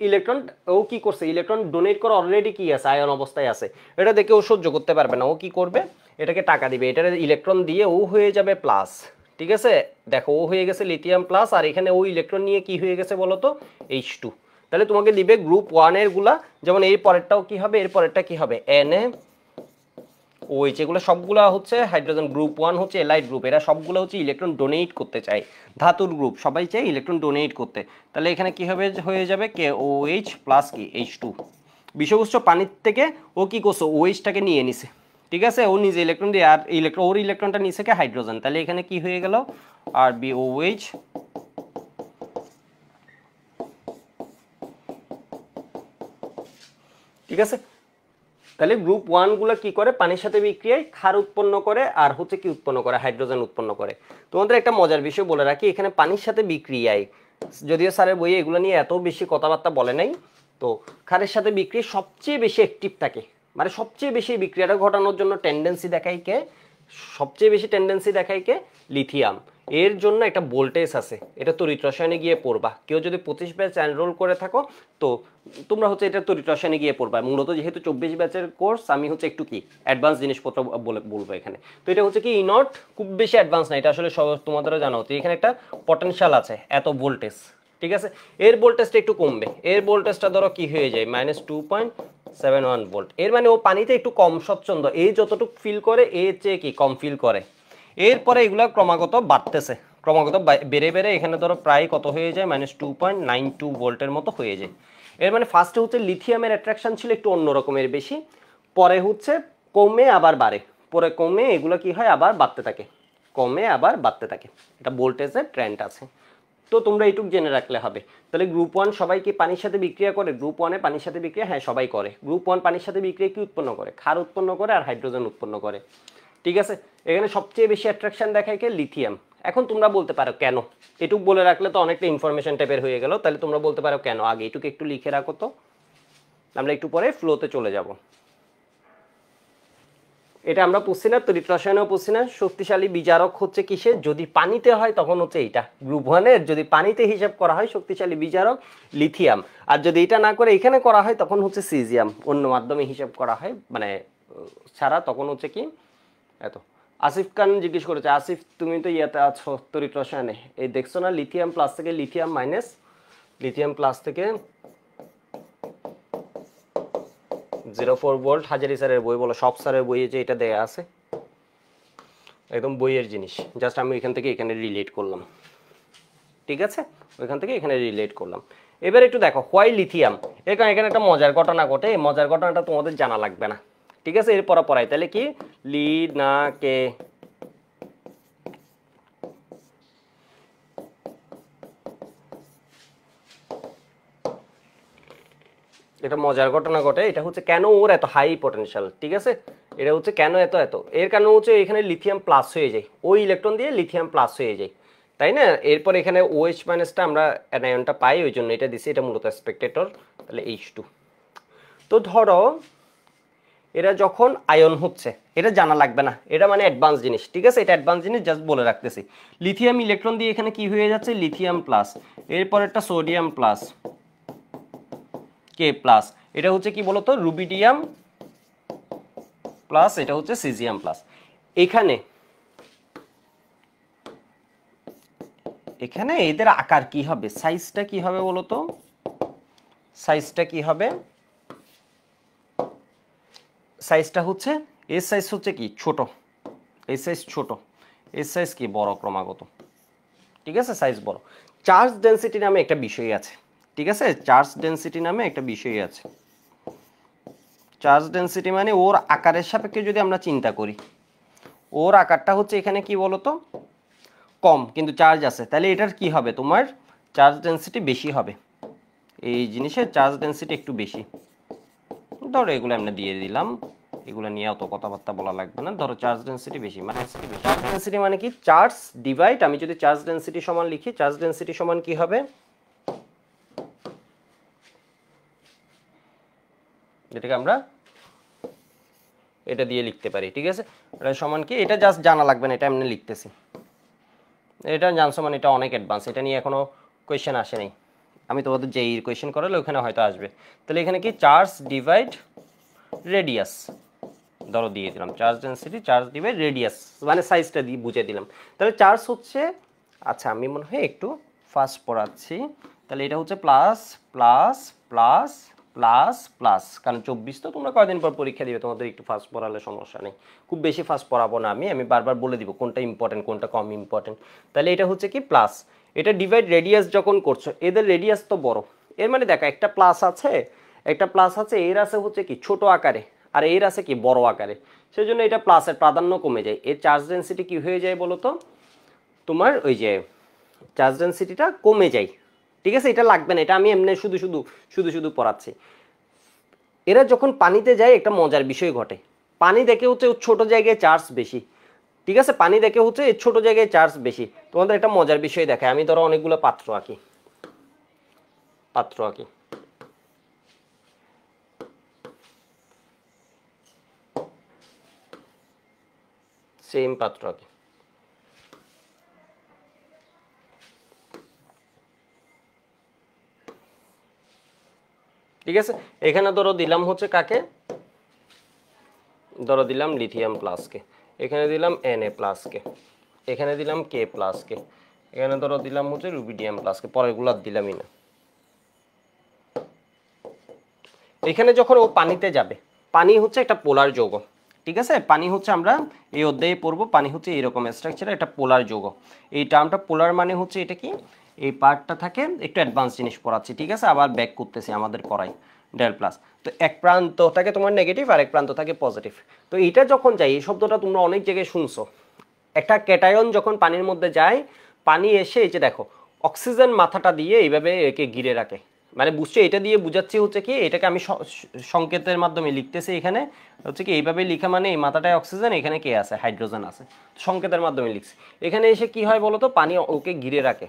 ইলেকট্রন, ও কি করছে, ইলেকট্রন ডোনেট করে অলরেডি কি আছে, আয়ন অবস্থায় আছে, এটা দেখে ও সহ্য করতে পারবে না, ও কি করবে, এটাকে টাকা দিবে, এটার ইলেকট্রন দিয়ে ও হয়ে যাবে প্লাস। ঠিক আছে, দেখো ও হয়ে গেছে লিথিয়াম প্লাস, আর এখানে ও ইলেকট্রন নিয়ে কি হয়ে গেছে বলো তো, H2। তাহলে তোমাকে দিবে গ্রুপ 1 এর গুলা, যেমন এর পরেরটাও কি হবে, এর পরেরটা কি হবে, NaOH, এগুলো সবগুলা হচ্ছে হাইড্রোজেন, গ্রুপ 1 হচ্ছে এলাইট গ্রুপ, এরা সবগুলো হচ্ছে ইলেকট্রন ডোনেট করতে চায়, ধাতুর গ্রুপ, সবাই চায় ইলেকট্রন ডোনেট করতে। তাহলে এখানে কি হবে, হয়ে যাবে KOH প্লাস কি H2। বিষয়বস্তু পানির থেকে ও কি করছে, OH-টাকে নিয়ে নিছে, ঠিক আছে, ও নিজে ইলেকট্রন দিয়ে, আর ওর ইলেকট্রনটা নিচে কে হাইড্রোজেন, তাহলে এখানে কি হয়ে গেল, RbOH। ঠিক আছে, তাহলে গ্রুপ 1 গুলো কি করে, পানির সাথে বিক্রিয়ায় ক্ষার উৎপন্ন করে, আর হচ্ছে কি উৎপন্ন করে, হাইড্রোজেন উৎপন্ন করে। তোমাদের একটা মজার বিষয় বলে রাখি, এখানে পানির সাথে বিক্রিয়ায়, যদিও স্যারের বইয়ে এগুলো নিয়ে এত বেশি কথাবার্তা বলে নাই, তো ক্ষারের সাথে বিক্রিয়া সবচেয়ে বেশি অ্যাক্টিভ থাকে, মানে সবচেয়ে বেশি বিক্রিয়াটা ঘটানোর জন্য টেন্ডেন্সি দেখায় কে, সবচেয়ে বেশি টেন্ডেন্সি দেখায় কে, লিথিয়াম। এর জন্য একটা ভোল্টেজ আছে, এটা তড়িৎ রসায়নে গিয়ে পড়বা, কেউ যদি 25 ব্যাচ এনরোল করে থাকো তো তোমরা হচ্ছে এটা তড়িৎ রসায়নে গিয়ে পড়বা। মূলত যেহেতু 24 ব্যাচের কোর্স, আমি হচ্ছে একটু কি অ্যাডভান্স জিনিসপত্র বলবো এখানে। তো এটা হচ্ছে কি ইনট, খুব বেশি অ্যাডভান্স না, এটা আসলে তোমাদেরও জানা হচ্ছে, এখানে একটা পটেনশিয়াল আছে এত ভোল্টেজ, ঠিক আছে, এর ভোল্টেজটা একটু কমবে, এর ভোল্টেজটা ধরো কি হয়ে যায় -2.71 ভোল্ট, এর মানে ও পানিতে একটু কম স্বচ্ছন্দ, এই যতটুকু ফিল করে এর চেয়ে কি কম ফিল করে। এরপরে এগুলো ক্রমাগত বাড়তেছে, ক্রমাগত বেড়ে বেড়ে এখানে ধরো প্রায় কত হয়ে যায়, -2.92 ভোল্টের মতো হয়ে যায়। এর মানে ফার্স্টে হচ্ছে লিথিয়ামের অ্যাট্রাকশন ছিল একটু অন্য রকমের বেশি, পরে হচ্ছে কমে আবার বাড়ে, পরে কমে এগুলো কি হয় আবার বাড়তে থাকে, কমে আবার বাড়তে থাকে, এটা ভোল্টেজের ট্রেন্ড আছে। তো তোমরা এইটুকু জেনে রাখলে হবে। তাহলে গ্রুপ 1 সবাই কি পানির সাথে বিক্রিয়া করে, গ্রুপ 1-এ পানির সাথে বিক্রিয়া, হ্যাঁ সবাই করে। গ্রুপ 1 পানির সাথে বিক্রিয়া কি উৎপন্ন করে, ক্ষার উৎপন্ন করে আর হাইড্রোজেন উৎপন্ন করে। ঠিক আছে, এখানে সবচেয়ে বেশি অ্যাট্রাকশন দেখায় কে, লিথিয়াম। এখন তোমরা বলতে পারো কেন, এটুক বলে রাখলে তো অনেকটা ইনফরমেশন টাইপের হয়ে গেল, তাহলে তোমরা বলতে পারো কেন, আগে এটুকু একটু লিখে রাখো তো, আমরা একটু পরে ফ্লোতে চলে যাব। এটা আমরা পুষছি না, তড়িৎ রসায়নেও পুষছি না, শক্তিশালী বিজারক হচ্ছে কিসে, যদি পানিতে হয় তখন হচ্ছে এইটা গ্রুপ 1-এর, যদি পানিতে হিসাব করা হয় শক্তিশালী বিজারক লিথিয়াম, আর যদি এটা না করে এখানে করা হয় তখন হচ্ছে সিজিয়াম, অন্য মাধ্যমে হিসাব করা হয়, মানে ছাড়া, তখন হচ্ছে কি এত। আসিফ খান জিজ্ঞেস করেছে, আসিফ তুমি তো ইয়াতে আছো তড়িৎ রসায়নে, এই দেখছো না লিথিয়াম প্লাস থেকে লিথিয়াম মাইনাস, লিথিয়াম প্লাস থেকে 04 ভোল্ট, হাজারি স্যারের বই বলো, সব স্যারের বইয়ে যে এটা দেয়া আছে একদম বইয়ের জিনিস, জাস্ট আমি এখান থেকে এখানে রিলেট করলাম, ঠিক আছে, ওইখান থেকে এখানে রিলেট করলাম। এবার একটু দেখো হোয়াই লিথিয়াম, এখানে একটা মজার ঘটনা ঘটে, এই মজার ঘটনাটা তোমাদের জানা লাগবে না, ঠিক আছে, এর পড়াই, তাহলে কি লি না কে, এটা মজার ঘটনা ঘটে, এটা হচ্ছে কেন ওর এত হাই পটেনশিয়াল, ঠিক আছে, এটা হচ্ছে কেন এত এত, এর কারণ হচ্ছে এখানে লিথিয়াম প্লাস হয়ে যায়, ওই ইলেকট্রন দিয়ে লিথিয়াম প্লাস হয়ে যায়, তাই না, এরপর এখানে OH মাইনাসটা আমরা অ্যানায়নটা পাই, ওই জন্য এটা দিছি, এটা মূলত স্পেকটেটর, তাহলে H2। তো ধরো এরা যখন আয়ন হচ্ছে, এটা জানা লাগবে না, এটা মানে অ্যাডভান্স জিনিস, ঠিক আছে, এটা অ্যাডভান্স জিনিস, জাস্ট বলে রাখতেছি, লিথিয়াম ইলেকট্রন দিয়ে এখানে কি হয়ে যাচ্ছে, লিথিয়াম প্লাস, এরপর একটা সোডিয়াম প্লাস কে প্লাস, এটা হচ্ছে কি বলতো রুবিডিয়াম প্লাস, এটা হচ্ছে সিজিয়াম প্লাস। এখানে এখানে এদের আকার কি হবে, সাইজটা কি হবে বলতো, সাইজটা কি হবে, সাইজটা হচ্ছে এর সাইজ হচ্ছে কি ছোট, এই সাইজ ছোট, এর সাইজ কি বড় ক্রমাগত, ঠিক আছে, সাইজ বড়। চার্জ ডেনসিটি নামে একটা বিষয় আছে, ঠিক আছে, চার্জ ডেনসিটি নামে একটা বিষয় আছে, চার্জ ডেনসিটি মানে ওর আকারের সাপেক্ষে যদি আমরা চিন্তা করি, ওর আকারটা হচ্ছে এখানে কি বলতো কম, কিন্তু চার্জ আছে, তাহলে এটার কি হবে, তোমার চার্জ ডেনসিটি বেশি হবে, এই জিনিসের চার্জ ডেনসিটি একটু বেশি। ধরো এগুলো আমরা দিয়ে দিলাম, এগুলো নিয়ে অত কথাবার্তা বলা লাগবে না, ধরো চার্জ ডেনসিটি বেশি, মানে চার্জ ডেনসিটি মানে কি, চার্জ ডিভাইড, আমি যদি চার্জ ডেনসিটি সমান লিখি, চার্জ ডেনসিটি সমান কি হবে, যেটাকে আমরা এটা দিয়ে লিখতে পারি, ঠিক আছে, এটা সমান কি, এটা জাস্ট জানা লাগবে না, এটা এমনি লিখতেছি, এটা জানছো মানে এটা অনেক অ্যাডভান্স, এটা নিয়ে এখনো কোয়েশ্চেন আসে নাই, আমি তোমাদের যে ইকুয়েশন করালে ওখানে হয়তো আসবে। তাহলে এখানে কি চার্জ ডিভাইড রেডিয়াস ধরো দিয়ে দিলাম, charge density charge divide radius, মানে সাইজটা দিয়ে বুঝিয়ে দিলাম। তাহলে চার্জ হচ্ছে, আচ্ছা আমি মনে হয় একটু ফাস্ট পড়াচ্ছি, তাহলে এটা হচ্ছে plus plus plus plus plus, কারণ 24 তো তোমরা কয়দিন পর পরীক্ষা দিবে, তোমাদের একটু ফাস্ট পড়ালে সমস্যা নেই, খুব বেশি ফাস্ট পড়াবো না আমি বারবার বলে দিব কোনটা ইম্পর্টেন্ট কোনটা কম ইম্পর্টেন্ট। তাহলে এটা হচ্ছে কি প্লাস, এটা ডিভাইড রেডিয়াস যখন করছো, এদের রেডিয়াস তো বড়, এর মানে দেখো একটা প্লাস আছে, একটা প্লাস আছে, এর আছে হচ্ছে কি ছোট আকারে, আর এর আছে কি বড় আকারে, সেই জন্য এটা প্লাসের প্রাধান্য কমে যায়, এর চার্জ ডেনসিটি কি হয়ে যায় বলো তো, তোমার ওই যে চার্জ ডেনসিটিটা কমে যায়। ঠিক আছে, এটা লাগবে না, এটা আমি এমনি শুধু শুধু শুধু শুধু পড়াচ্ছি। এরা যখন পানিতে যায় একটা মজার বিষয় ঘটে, পানি দেখে হচ্ছে ছোট জায়গায় চার্জ বেশি, ঠিক আছে, পানি দেখে হচ্ছে এর ছোট জায়গায় চার্জ বেশি। তোমাদের একটা মজার বিষয় দেখায়, আমি ধরো অনেকগুলো পাত্র আঁকি, পাত্র আঁকি, সেম পাত্র আঁকি, ঠিক আছে। এখানে ধরো দিলাম হচ্ছে কাকে, ধরো দিলাম লিথিয়াম প্লাসকে, এখানে দিলাম Na প্লাসকে, এখানে দিলাম K প্লাসকে, এখানে ধরো দিলাম হচ্ছে রুবিডিয়াম প্লাসকে, পরেরগুলো আর দিলামই না। এখানে যখন ও পানিতে যাবে, পানি হচ্ছে একটা পোলার যৌগ, ঠিক আছে, পানি হচ্ছে আমরা এই অধ্যায়ে পড়বো, পানি হচ্ছে এইরকম স্ট্রাকচার, একটা পোলার যৌগ। এই টার্মটা পোলার মানে হচ্ছে এটা কি, এই পার্টটা থাকে, একটু অ্যাডভান্স জিনিস পড়াচ্ছি, ঠিক আছে, আবার ব্যাক করতেছি আমাদের পড়াই ডেল প্লাস। তো এক প্রান্ত থাকে তোমার নেগেটিভ আর এক প্রান্ত থাকে পজিটিভ। তো এইটা যখন যায়, এই শব্দটা তোমরা অনেক জায়গায় শুনছো, একটা ক্যাটায়ন যখন পানির মধ্যে যায়, পানি এসে এই যে দেখো অক্সিজেন মাথাটা দিয়ে এইভাবে একে ঘিরে রাখে, মানে বুঝছো, এটা দিয়ে বুঝাচ্ছি হচ্ছে কি, এটাকে আমি সংকেতের মাধ্যমে লিখতেছি, এখানে হচ্ছে কি এইভাবে লিখা, মানে এই মাথাটায় অক্সিজেন, এখানে কে আছে, হাইড্রোজেন আছে, সংকেতের মাধ্যমে লিখছি। এখানে এসে কি হয় বলো তো, পানি ওকে ঘিরে রাখে,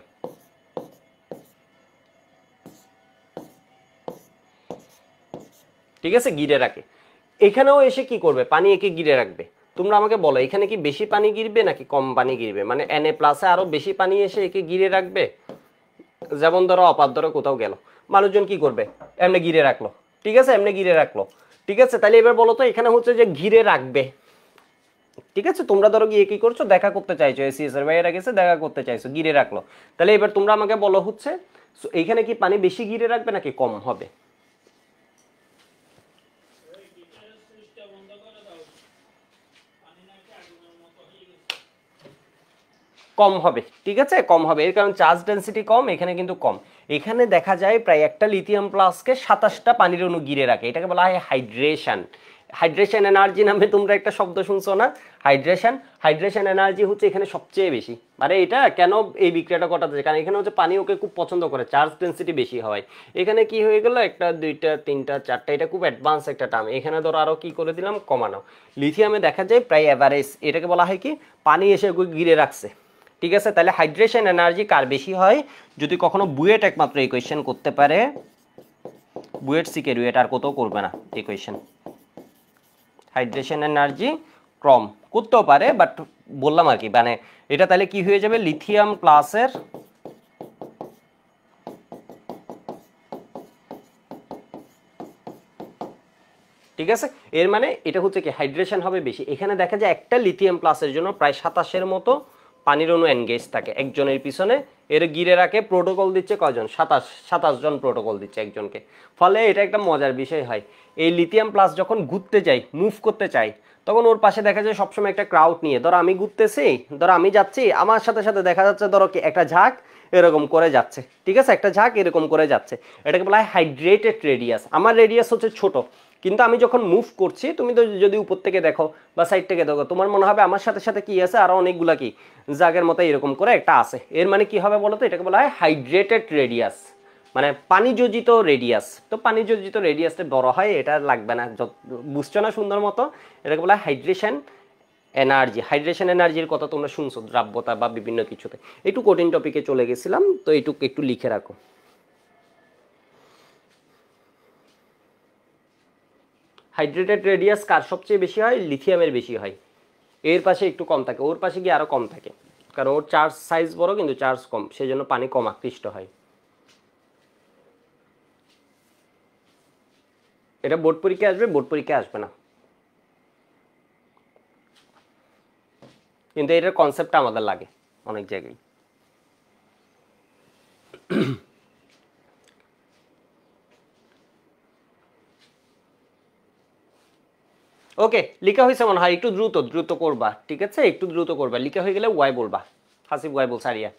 ঠিক আছে, ঘিরে রাখে। এখানেও এসে কি করবে, পানি একে ঘিরে রাখবে। তোমরা আমাকে বলো এখানে কি বেশি পানি গিরবে নাকি কম পানি গিরবে, মানে Na প্লাসে আরো বেশি পানি এসে একে ঘিরে রাখবে। যেমন ধরো অপার ধরো কোথাও গেল, মানুষজন কি করবে, এমনি ঘিরে রাখলো, ঠিক আছে, এমনি ঘিরে রাখলো, ঠিক আছে। তাহলে এবার বলো তো এখানে হচ্ছে যে ঘিরে রাখবে, ঠিক আছে, তোমরা ধরো গিয়ে কি করছো, দেখা করতে চাইছো, এসিএস এর ভাইয়েরা গেছে দেখা করতে চাইছো, ঘিরে রাখলো। তাহলে এবার তোমরা আমাকে বলো হচ্ছে এইখানে কি পানি বেশি ঘিরে রাখবে নাকি কম হবে, কম হবে, ঠিক আছে, কম হবে, এর কারণ চার্জ ডেনসিটি কম, এখানে কিন্তু কম। এখানে দেখা যায় প্রায় একটা লিথিয়াম প্লাসকে 27টা পানির অণু ঘিরে রাখে, এটাকে বলা হয় হাইড্রেশন। হাইড্রেশন এনার্জি নামে তোমরা একটা শব্দ শুনছো না, হাইড্রেশন, হাইড্রেশন এনার্জি হচ্ছে এখানে সবচেয়ে বেশি। মানে এটা কেন এই বিক্রিয়াটা ঘটাচ্ছে, কারণ এখানে হচ্ছে পানি ওকে খুব পছন্দ করে, চার্জ ডেনসিটি বেশি হয়। এখানে কি হয়ে গেল, একটা দুইটা তিনটা চারটা, এটা খুব অ্যাডভান্স একটা টার্ম, এখানে ধরো আরো কি করে দিলাম, কমানো। লিথিয়ামে দেখা যায় প্রায় অ্যাভারেজ, এটাকে বলা হয় কি, পানি এসে ওকে ঘিরে রাখছে, ঠিক আছে। তাহলে হাইড্রেশন এনার্জি কার বেশি হয়, যদি কখনো বুয়েট একমাত্র এই কোয়েশ্চেন করতে পারে, বুয়েট সিকেরুয়েট আর কোথাও করবে না এই কোয়েশ্চেন, হাইড্রেশন এনার্জি কম করতেও পারে, বাট বললাম আর কি, মানে এটা তাহলে কি হয়ে যাবে, লিথিয়াম প্লাসের ঠিক আছে, এর মানে এটা হচ্ছে কি হাইড্রেশন হবে বেশি। এখানে দেখা যায় একটা লিথিয়াম প্লাসের জন্য প্রায় 27-এর মতো পানির অণু এনগেজ থাকে একজনের পিছনে, এর গিরে রাখে, প্রোটোকল দিচ্ছে কয়জন, 27 জন প্রোটোকল দিচ্ছে একজনকে। ফলে এটা একটা মজার বিষয় হয়, এই লিথিয়াম প্লাস যখন ঘুরতে যায়, মুভ করতে চাই, তখন ওর পাশে দেখা যায় সবসময় একটা ক্রাউড নিয়ে, ধরো আমি ঘুরতেছি, ধরো আমি যাচ্ছি, আমার সাথে সাথে দেখা যাচ্ছে ধরো কি একটা ঝাঁক এরকম করে যাচ্ছে, ঠিক আছে, একটা ঝাঁক এরকম করে যাচ্ছে, এটাকে বলা হয় হাইড্রেটেড রেডিয়াস। আমার রেডিয়াস হচ্ছে ছোট, কিন্তু আমি যখন মুভ করছি, তুমি তো যদি উপর থেকে দেখো বা সাইড থেকে দেখো, তোমার মনে হবে আমার সাথে সাথে কি আছে, আরো অনেকগুলা কি জাগের মতো এরকম করে একটা আছে। এর মানে কি হবে বলতো, এটাকে বলা হয় হাইড্রেটেড রেডিয়াস, মানে পানি যোজিত রেডিয়াস। তো পানি যোজিত রেডিয়াসটা বড় হয়, এটা লাগবে না, বুঝছো না সুন্দর মতো, এটাকে বলা হয় হাইড্রেশন এনার্জি। হাইড্রেশন এনার্জির কথা তোমরা শুনছো দ্রাব্যতা বা বিভিন্ন কিছুতে। একটু কঠিন টপিকে চলে গেছিলাম, তো এইটুকু একটু লিখে রাখো। হাইড্রেটেড রেডিয়াস কার সবচেয়ে বেশি হয়, লিথিয়ামের বেশি হয়, এর পাশে একটু কম থাকে, ওর পাশে গিয়ে আরো কম থাকে, কারণ ওর চার্জ সাইজ বড় কিন্তু চার্জ কম, সেই জন্য পানি কম আকৃষ্ট হয়। এটা বোর্ড পরীক্ষায় আসবে, বোর্ড পরীক্ষায় আসবে না, কিন্তু এটার কনসেপ্টটা আমাদের লাগে অনেক জায়গায়। ওকে, লিখা হয়েছে মনে হয়, একটু দ্রুত দ্রুত করবা, ঠিক আছে, একটু দ্রুত করবা, লিখা হয়ে গেলে ওয়াই বলবা। হাসিব ওয়াই বলছে আরিয়া।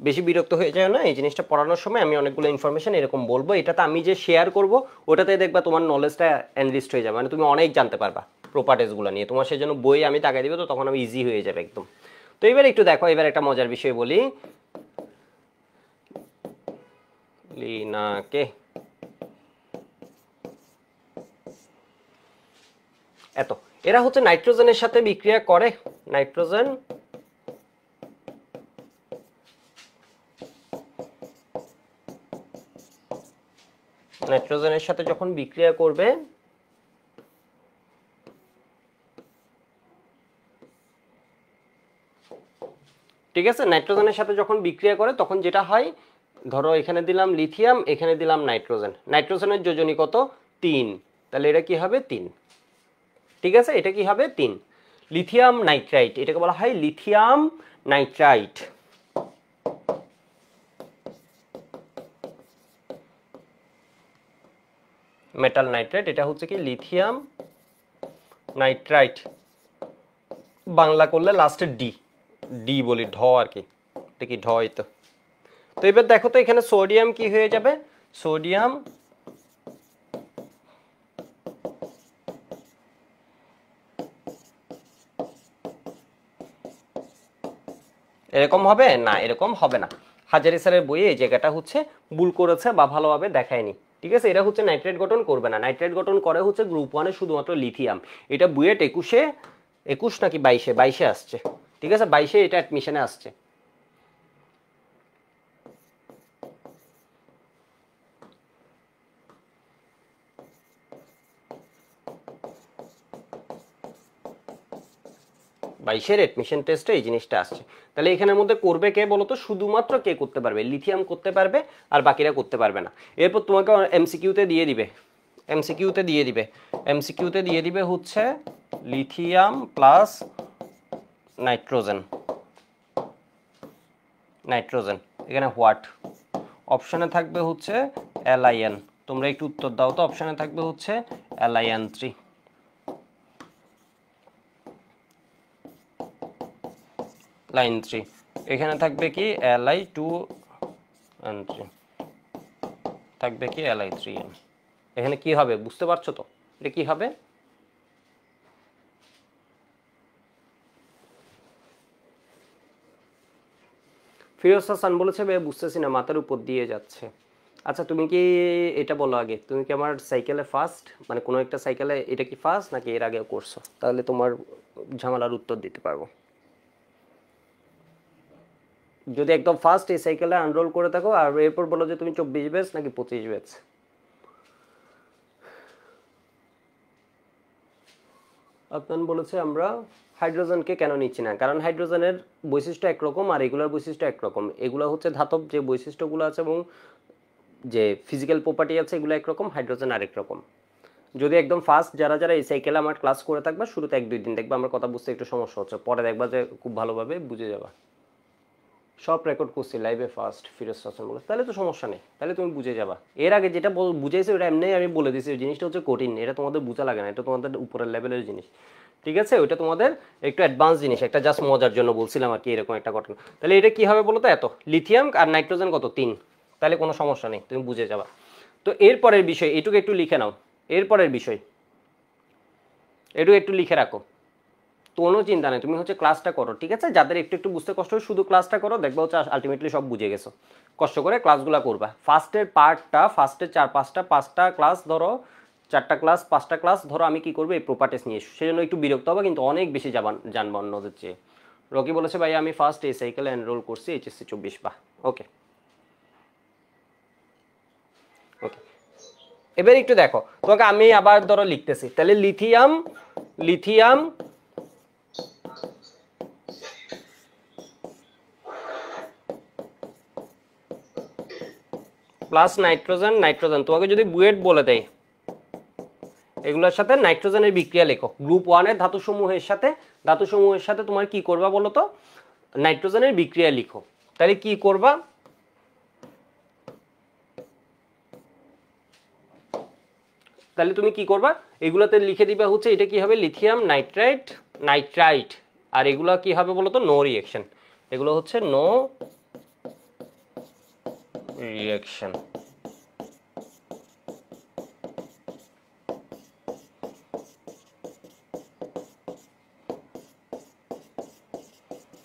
বেশি বিরক্ত হয়ে যায় না, এই জিনিসটা পড়ানোর সময় আমি অনেকগুলো ইনফরমেশন এরকম বলবো, এটাতে আমি যে শেয়ার করব ওটাতে দেখবা তোমার নলেজটা এনরিচড হয়ে যাবে, মানে তুমি অনেক জানতে পারবা প্রপার্টিসগুলো নিয়ে। তোমার সেই জন্য বই আমি তাকাই দিবে, তো তখন আমি ইজি হয়ে যাবে একদম। তো এবার একটু দেখো, এবার একটা মজার বিষয় বলি। লিনাকে এত, এরা হচ্ছে নাইট্রোজেনের সাথে বিক্রিয়া করে, নাইট্রোজেন নাইট্রোজেনের সাথে যখন বিক্রিয়া করবে ঠিক আছে, নাইট্রোজেনের সাথে যখন বিক্রিয়া করে তখন যেটা হয়, ধরো এখানে দিলাম লিথিয়াম, এখানে দিলাম নাইট্রোজেন, নাইট্রোজেনের যোজনী কত 3, তাহলে এটা কি হবে 3, ঠিক আছে, এটা কি হবে 3, লিথিয়াম নাইট্রাইট, এটাকে বলা হয় লিথিয়াম নাইট্রাইট। মেটাল নাইট্রাইট, এটা হচ্ছে কি লিথিয়াম নাইট্রাইট, বাংলা করলে লাস্টে ডি, ডি বলি, ঢ আর কি, এটা কি ঢই তো। তো এবার দেখো তো এখানে সোডিয়াম কি হয়ে যাবে, সোডিয়াম এরকম হবে না, এরকম হবে না, হাজারি স্যারের বইয়ে এই জায়গাটা হচ্ছে ভুল করেছে বা ভালোভাবে দেখায়নি, ঠিক আছে। এটা হচ্ছে নাইট্রেট গঠন করবে না, নাইট্রেট গঠন করে হচ্ছে গ্রুপ 1-এ শুধুমাত্র লিথিয়াম। এটা বুয়েট 21-এ, 21 নাকি 22-এ, 22-এ আসছে, ঠিক আছে, 22-এ এটা অ্যাডমিশনে আসছে। বাইশের এডমিশন টেস্টে এই জিনিসটা আসছে। তাহলে এখানের মধ্যে করবে কে বলতো, শুধুমাত্র কে করতে পারবে, লিথিয়াম করতে পারবে, আর বাকিরা করতে পারবে না। এরপর তোমাকে এমসিকিউতে দিয়ে দিবে, এমসিকিউতে দিয়ে দিবে, এমসিকিউতে দিয়ে দিবে হচ্ছে লিথিয়াম প্লাস নাইট্রোজেন, নাইট্রোজেন এখানে হোয়াট, অপশনে থাকবে হচ্ছে LIN, তোমরা একটু উত্তর দাও তো, অপশনে থাকবে হচ্ছে LIN3, লাইন 3, এখানে থাকবে কি Li2N3, থাকবে কি Li3N, এখানে কি হবে বুঝতে পারছো তো, এটা কি হবে, ফিরোজ হাসান বলেছে ভাই বুঝতেছি না, মাথার উপর দিয়ে যাচ্ছে। আচ্ছা তুমি কি এটা বলো আগে, তুমি কি আমার সাইকেলে ফার্স্ট, মানে কোনো একটা সাইকেলে এটা কি ফার্স্ট নাকি এর আগেও করছো, তাহলে তোমার ঝামেলার উত্তর দিতে পারবো। যদি একদম ফার্স্ট এই সাইকেলে আনরোল করে থাকো, আর এরপর বলো যে তুমি 24 ব্যাচ নাকি 25 ব্যাচ। আপনার বলেছে আমরা হাইড্রোজেনকে কেন নিচ্ছি না, কারণ হাইড্রোজেনের বৈশিষ্ট্য একরকম আর এগুলোর বৈশিষ্ট্য একরকম, এগুলো হচ্ছে ধাতব যে বৈশিষ্ট্যগুলো আছে এবং যে ফিজিক্যাল প্রপার্টি আছে এগুলো একরকম, হাইড্রোজেন আরেক রকম। যদি একদম ফার্স্ট যারা যারা এই সাইকেলে আমার ক্লাস করে থাকবে, শুরুতে 1-2 দিন দেখবা আমার কথা বুঝতে একটু সমস্যা হচ্ছে, পরে দেখবা যে খুব ভালোভাবে বুঝে যাবা। সব রেকর্ড করছি লাইভে ফার্স্ট, ফিরোজ হাসান বলে, তাহলে তো সমস্যা নেই, তাহলে তুমি বুঝে যাবা। এর আগে যেটা বুঝাইছে ওটা এমনি আমি বলে দিয়েছি, ওই জিনিসটা হচ্ছে কঠিন, এটা তোমাদের বোঝা লাগে না, এটা তোমাদের উপরের লেভেলের জিনিস, ঠিক আছে, ওইটা তোমাদের একটু অ্যাডভান্স জিনিস, একটা জাস্ট মজার জন্য বলছিলাম আর কি, এরকম একটা ঘটনা। তাহলে এটা কি হবে বলো তো, এত লিথিয়াম আর নাইট্রোজেন কত 3, তাহলে কোনো সমস্যা নেই, তুমি বুঝে যাবা। তো এরপরের বিষয় এটুকু একটু লিখে নাও, এরপরের বিষয় এটুকু একটু লিখে রাখো, কোনো চিন্তা নেই, তুমি হচ্ছে ক্লাসটা করো, ঠিক আছে, যাদের একটু একটু বুঝতে কষ্ট হয় শুধু ক্লাসটা করো, দেখবা হচ্ছে আলটিমেটলি সব বুঝে গেছো, কষ্ট করে ক্লাসগুলো করবা। ফার্স্টের পার্টটা, ফার্স্টের 4-5টা ক্লাস ধরো, 4টা ক্লাস 5টা ক্লাস ধরো, আমি কি করবো এই প্রপার্টিস নিয়ে, সেই জন্য একটু বিরক্ত হবে, কিন্তু অনেক বেশি জানবো অন্যদের চেয়ে। রকি বলেছে ভাই আমি ফার্স্ট এই সাইকেলে এনরোল করছি HSC 24, বা ওকে ওকে। এবার একটু দেখো, তোমাকে আমি আবার ধরো লিখতেছি, তাহলে lithium, lithium plus nitrogen, nitrogen তোমাকে যদি বুয়েট বলে দেয়, এগুলোর সাথে নাইট্রোজেনের বিক্রিয়া লেখো। গ্রুপ 1 এর ধাতুসমূহের সাথে তোমার কি করবা বলো তো, নাইট্রোজেনের বিক্রিয়া লিখো। তাহলে কি করবা, তাহলে তুমি কি করবা, এগুলাতে লিখে দিবা হচ্ছে এটা কি হবে লিথিয়াম নাইট্রাইট, আর এগুলা কি হবে বলো তো, নো রিঅ্যাকশন। এগুলো হচ্ছে নো রিঅ্যাকশন।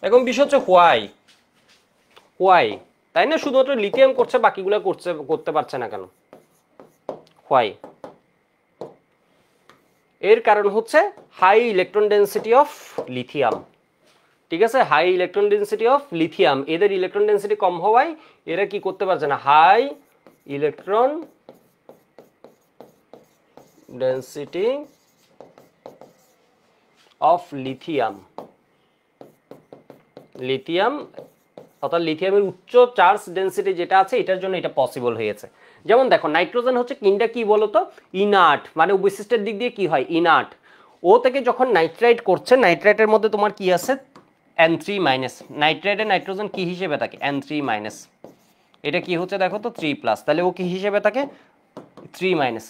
এখন বিষয় হচ্ছে হোয়াই, তাই না? শুধুমাত্র লিথিয়াম করছে, বাকিগুলো করতে পারছে না কেন? হোয়াই? এর কারণ হচ্ছে high electron density of lithium. ঠিক আছে, high electron density of lithium, এদের ইলেকট্রন ডেন্সিটি কম হওয়ায় এরা কি করতে পারছে না, high electron density of lithium অর্থাৎ লিথিয়ামের উচ্চ চার্জ ডেন্সিটি যেটা আছে এটার জন্য এটা পসিবল হয়েছে। যেমন দেখো নাইট্রোজেন হচ্ছে কিনটা কি বলতো, ইনার্ট, মানে বৈশিষ্ট্যের দিক দিয়ে কি হয়, ইনার্ট। ও থেকে যখন নাইট্রাইট করছে, নাইট্রাইটের মধ্যে তোমার কি আছে, N3-, নাইট্রাইটে নাইট্রোজেন কি হিসেবে থাকে, N3-। এটা কি হচ্ছে দেখো তো 3+, তাহলে ও কি হিসেবে থাকে, 3-।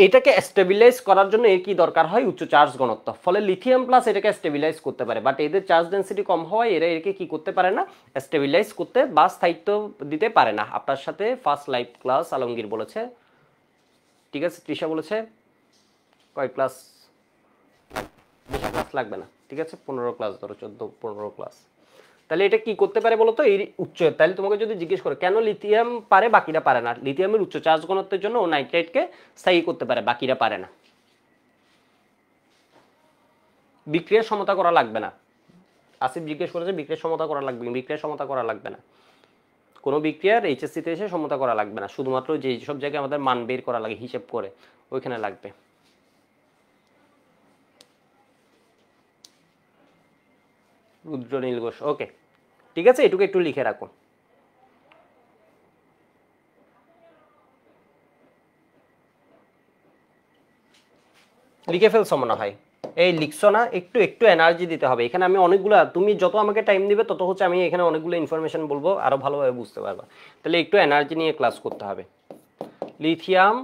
এটাকে স্টেবিলাইজ করার জন্য এর কি দরকার হয়, উচ্চ চার্জ ঘনত্ব। ফলে লিথিয়াম প্লাস এটাকে স্টেবিলাইজ করতে পারে, বাট এদের চার্জ ডেন্সিটি কম হওয়ায় এরা একে কি করতে পারে না, স্টেবিলাইজ করতে বা স্থায়িত্ব দিতে পারে না। আপনার সাথে ফার্স্ট লাইভ ক্লাস আলমগীর বলেছে, ঠিক আছে, তৃষা বলেছে, কয় ক্লাস, বেশি ক্লাস লাগবে না, ঠিক আছে, 15 ক্লাস ধরো, 14-15 ক্লাস। তাহলে এটা কি করতে পারে বলতো, এই উচ্চ, তাহলে তোমাকে যদি জিজ্ঞেস করে কেন লিথিয়াম পারে বাকিরা পারে না, লিথিয়ামের উচ্চ চার্জ ঘনত্বের জন্য ও নাইট্রাইটকে স্থায়ী করতে পারে, বাকিরা পারে না। বিক্রিয়ার সমতা করা লাগবে না, আসিফ জিজ্ঞেস করেছে বিক্রিয়ার সমতা করা লাগবে, বিক্রিয়ার সমতা করা লাগবে না, কোনো বিক্রিয়ার এইচএসসিতে এসে সমতা করা লাগবে না, শুধুমাত্র যে সব জায়গায় আমাদের মান বের করা লাগে হিসেব করে ওইখানে লাগবে। রুদ্র নীল ঘোষ, ওকে, ঠিক আছে, এটুকু একটু লিখে রাখো। লিখে ফেলছো মনে হয়, এই লিখছো না, একটু এনার্জি দিতে হবে এখানে। আমি অনেকগুলো, তুমি যত আমাকে টাইম দিবে তত হচ্ছে আমি এখানে অনেকগুলো ইনফরমেশন বলবো, আরো ভালোভাবে বুঝতে পারবা। তাহলে একটু এনার্জি নিয়ে ক্লাস করতে হবে। লিথিয়াম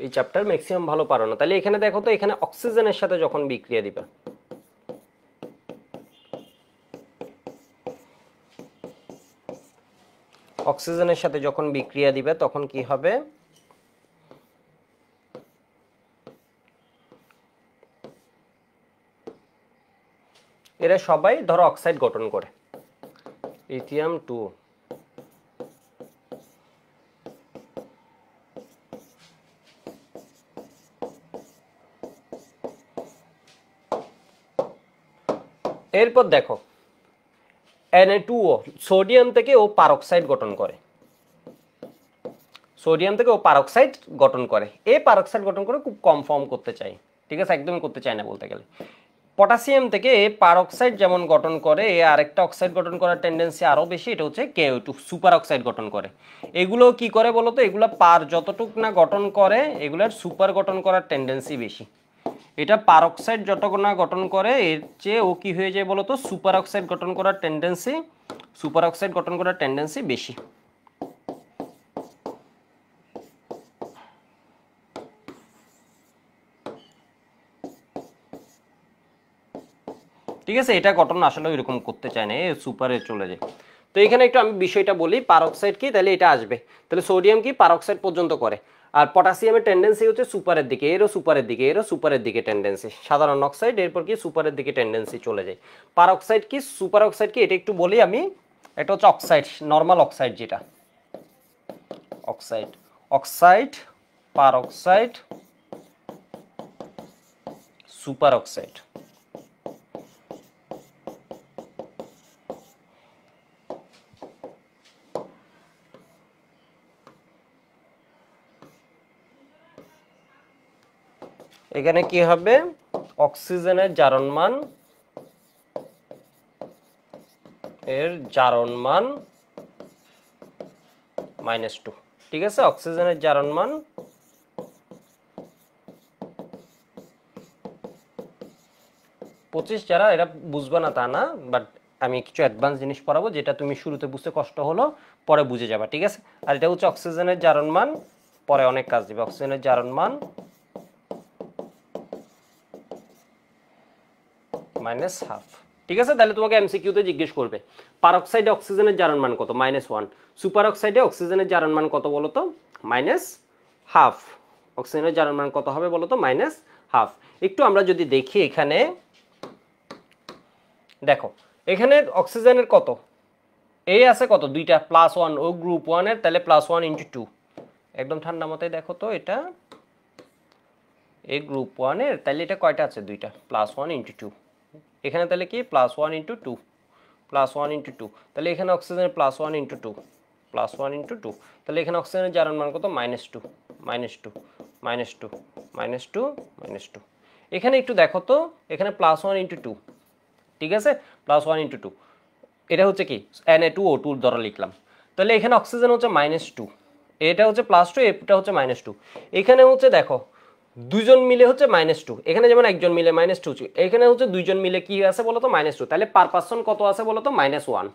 এই চ্যাপ্টার ম্যাক্সিমাম ভালো পারো না, তাহলে এখানে দেখো তো, এখানে অক্সিজেনের সাথে যখন বিক্রিয়া দিবে, অক্সিজেনের সাথে যখন বিক্রিয়া দিবে তখন কি হবে, এরা সবাই ধরো অক্সাইড গঠন করে, লিথিয়াম 2। এরপর দেখো Na2O, সোডিয়াম থেকে ও পারক্সাইড গঠন করে, সোডিয়াম থেকে ও পারক্সাইড গঠন করে, এই পারক্সাইড গঠন করে খুব কম ফর্ম করতে চাই, ঠিক আছে, একদমই করতে চায় না বলতে গেলে। পটাশিয়াম থেকে পারক্সাইড যেমন গঠন করে, আরেকটা অক্সাইড গঠন করার টেন্ডেন্সি আরো বেশি, এটা হচ্ছে KO2, সুপার অক্সাইড গঠন করে। এগুলো কি করে বলতো, এগুলো পার যতটুক না গঠন করে এগুলোর সুপার গঠন করার টেন্ডেন্সি বেশি। এটা পারক্সাইড যতটুকু না গঠন করে এর চেয়ে ও কি হয়ে যায় বলতো, সুপার অক্সাইড গঠন করার টেন্ডেন্সি বেশি। ঠিক আছে, এটা গঠন আসলে এরকম করতে চায় না, সুপারে চলে যায়। তো এখানে একটু আমি বিষয়টা বলি, পারক্সাইড কি, তাহলে এটা আসবে, তাহলে সোডিয়াম কি পারক্সাইড পর্যন্ত করে, আর পটাশিয়ামের টেন্ডেন্সি হচ্ছে সুপারের দিকে, এরও সুপারের দিকে টেন্ডেন্সি, সাধারণ অক্সাইড এরপর কি সুপারের দিকে টেন্ডেন্সি চলে যায়। পারক্সাইড কি সুপার অক্সাইড কি এটা একটু বলি আমি, এটা হচ্ছে অক্সাইড, নর্মাল অক্সাইড যেটা অক্সাইড, পারক্সাইড, সুপার অক্সাইড। এখানে কি হবে, অক্সিজেনের জারণমান এর জারণমান -2। ঠিক আছে, অক্সিজেনের জারণ মান -25। যারা এটা বুঝবে না তা না, বাট আমি কিছু অ্যাডভান্স জিনিস পড়াবো যেটা তুমি শুরুতে বুঝতে কষ্ট হলো, পরে বুঝে যাবা। ঠিক আছে, আর এটা হচ্ছে অক্সিজেনের জারণ মান, পরে অনেক কাজ দিবে। অক্সিজেনের জারণ মান -12। ঠিক আছে, তাহলে তোমাকে এমসিকিউতে জিজ্ঞেস করবে পারঅক্সাইডে অক্সিজেনের জারণ মান কত, -1। সুপার অক্সাইডে অক্সিজেনের জারণ মান কত বলো তো, -12। অক্সিজেনের জারণ মান কত হবে বলো তো, -12। একটু আমরা যদি দেখি এখানে, দেখো এখানে অক্সিজেনের কত এই আছে, কত দুইটা, +1। ও গ্রুপ 1 এর, তাহলে +1 × 2। একদম ঠান্ডা মাথায় দেখো তো, এটা এই গ্রুপ 1 এর, তাহলে এটা কয়টা আছে, দুইটা, +1 × 2। এখানে তাহলে কি +1 × 2, +1 × 2, তাহলে এখানে অক্সিজেনের +1 × 2, +1 × 2, তাহলে এখানে অক্সিজেনের জারণ মান কত, -2, -2, -2, -2, -2। এখানে একটু দেখো তো, এখানে +1 × 2। ঠিক আছে, +1 × 2, এটা হচ্ছে কি Na2O2 দ্বারা লিখলাম। তাহলে এখানে অক্সিজেন হচ্ছে -2, এটা হচ্ছে +2, এটা হচ্ছে -2। এখানে হচ্ছে দেখো দুইজন মিলে হচ্ছে -2, এখানে যেমন একজন মিলে -2, এখানে হচ্ছে দুইজন মিলে কি আছে বলতো, -2। তাহলে পার পার্সন কত আছে বলতো, -1।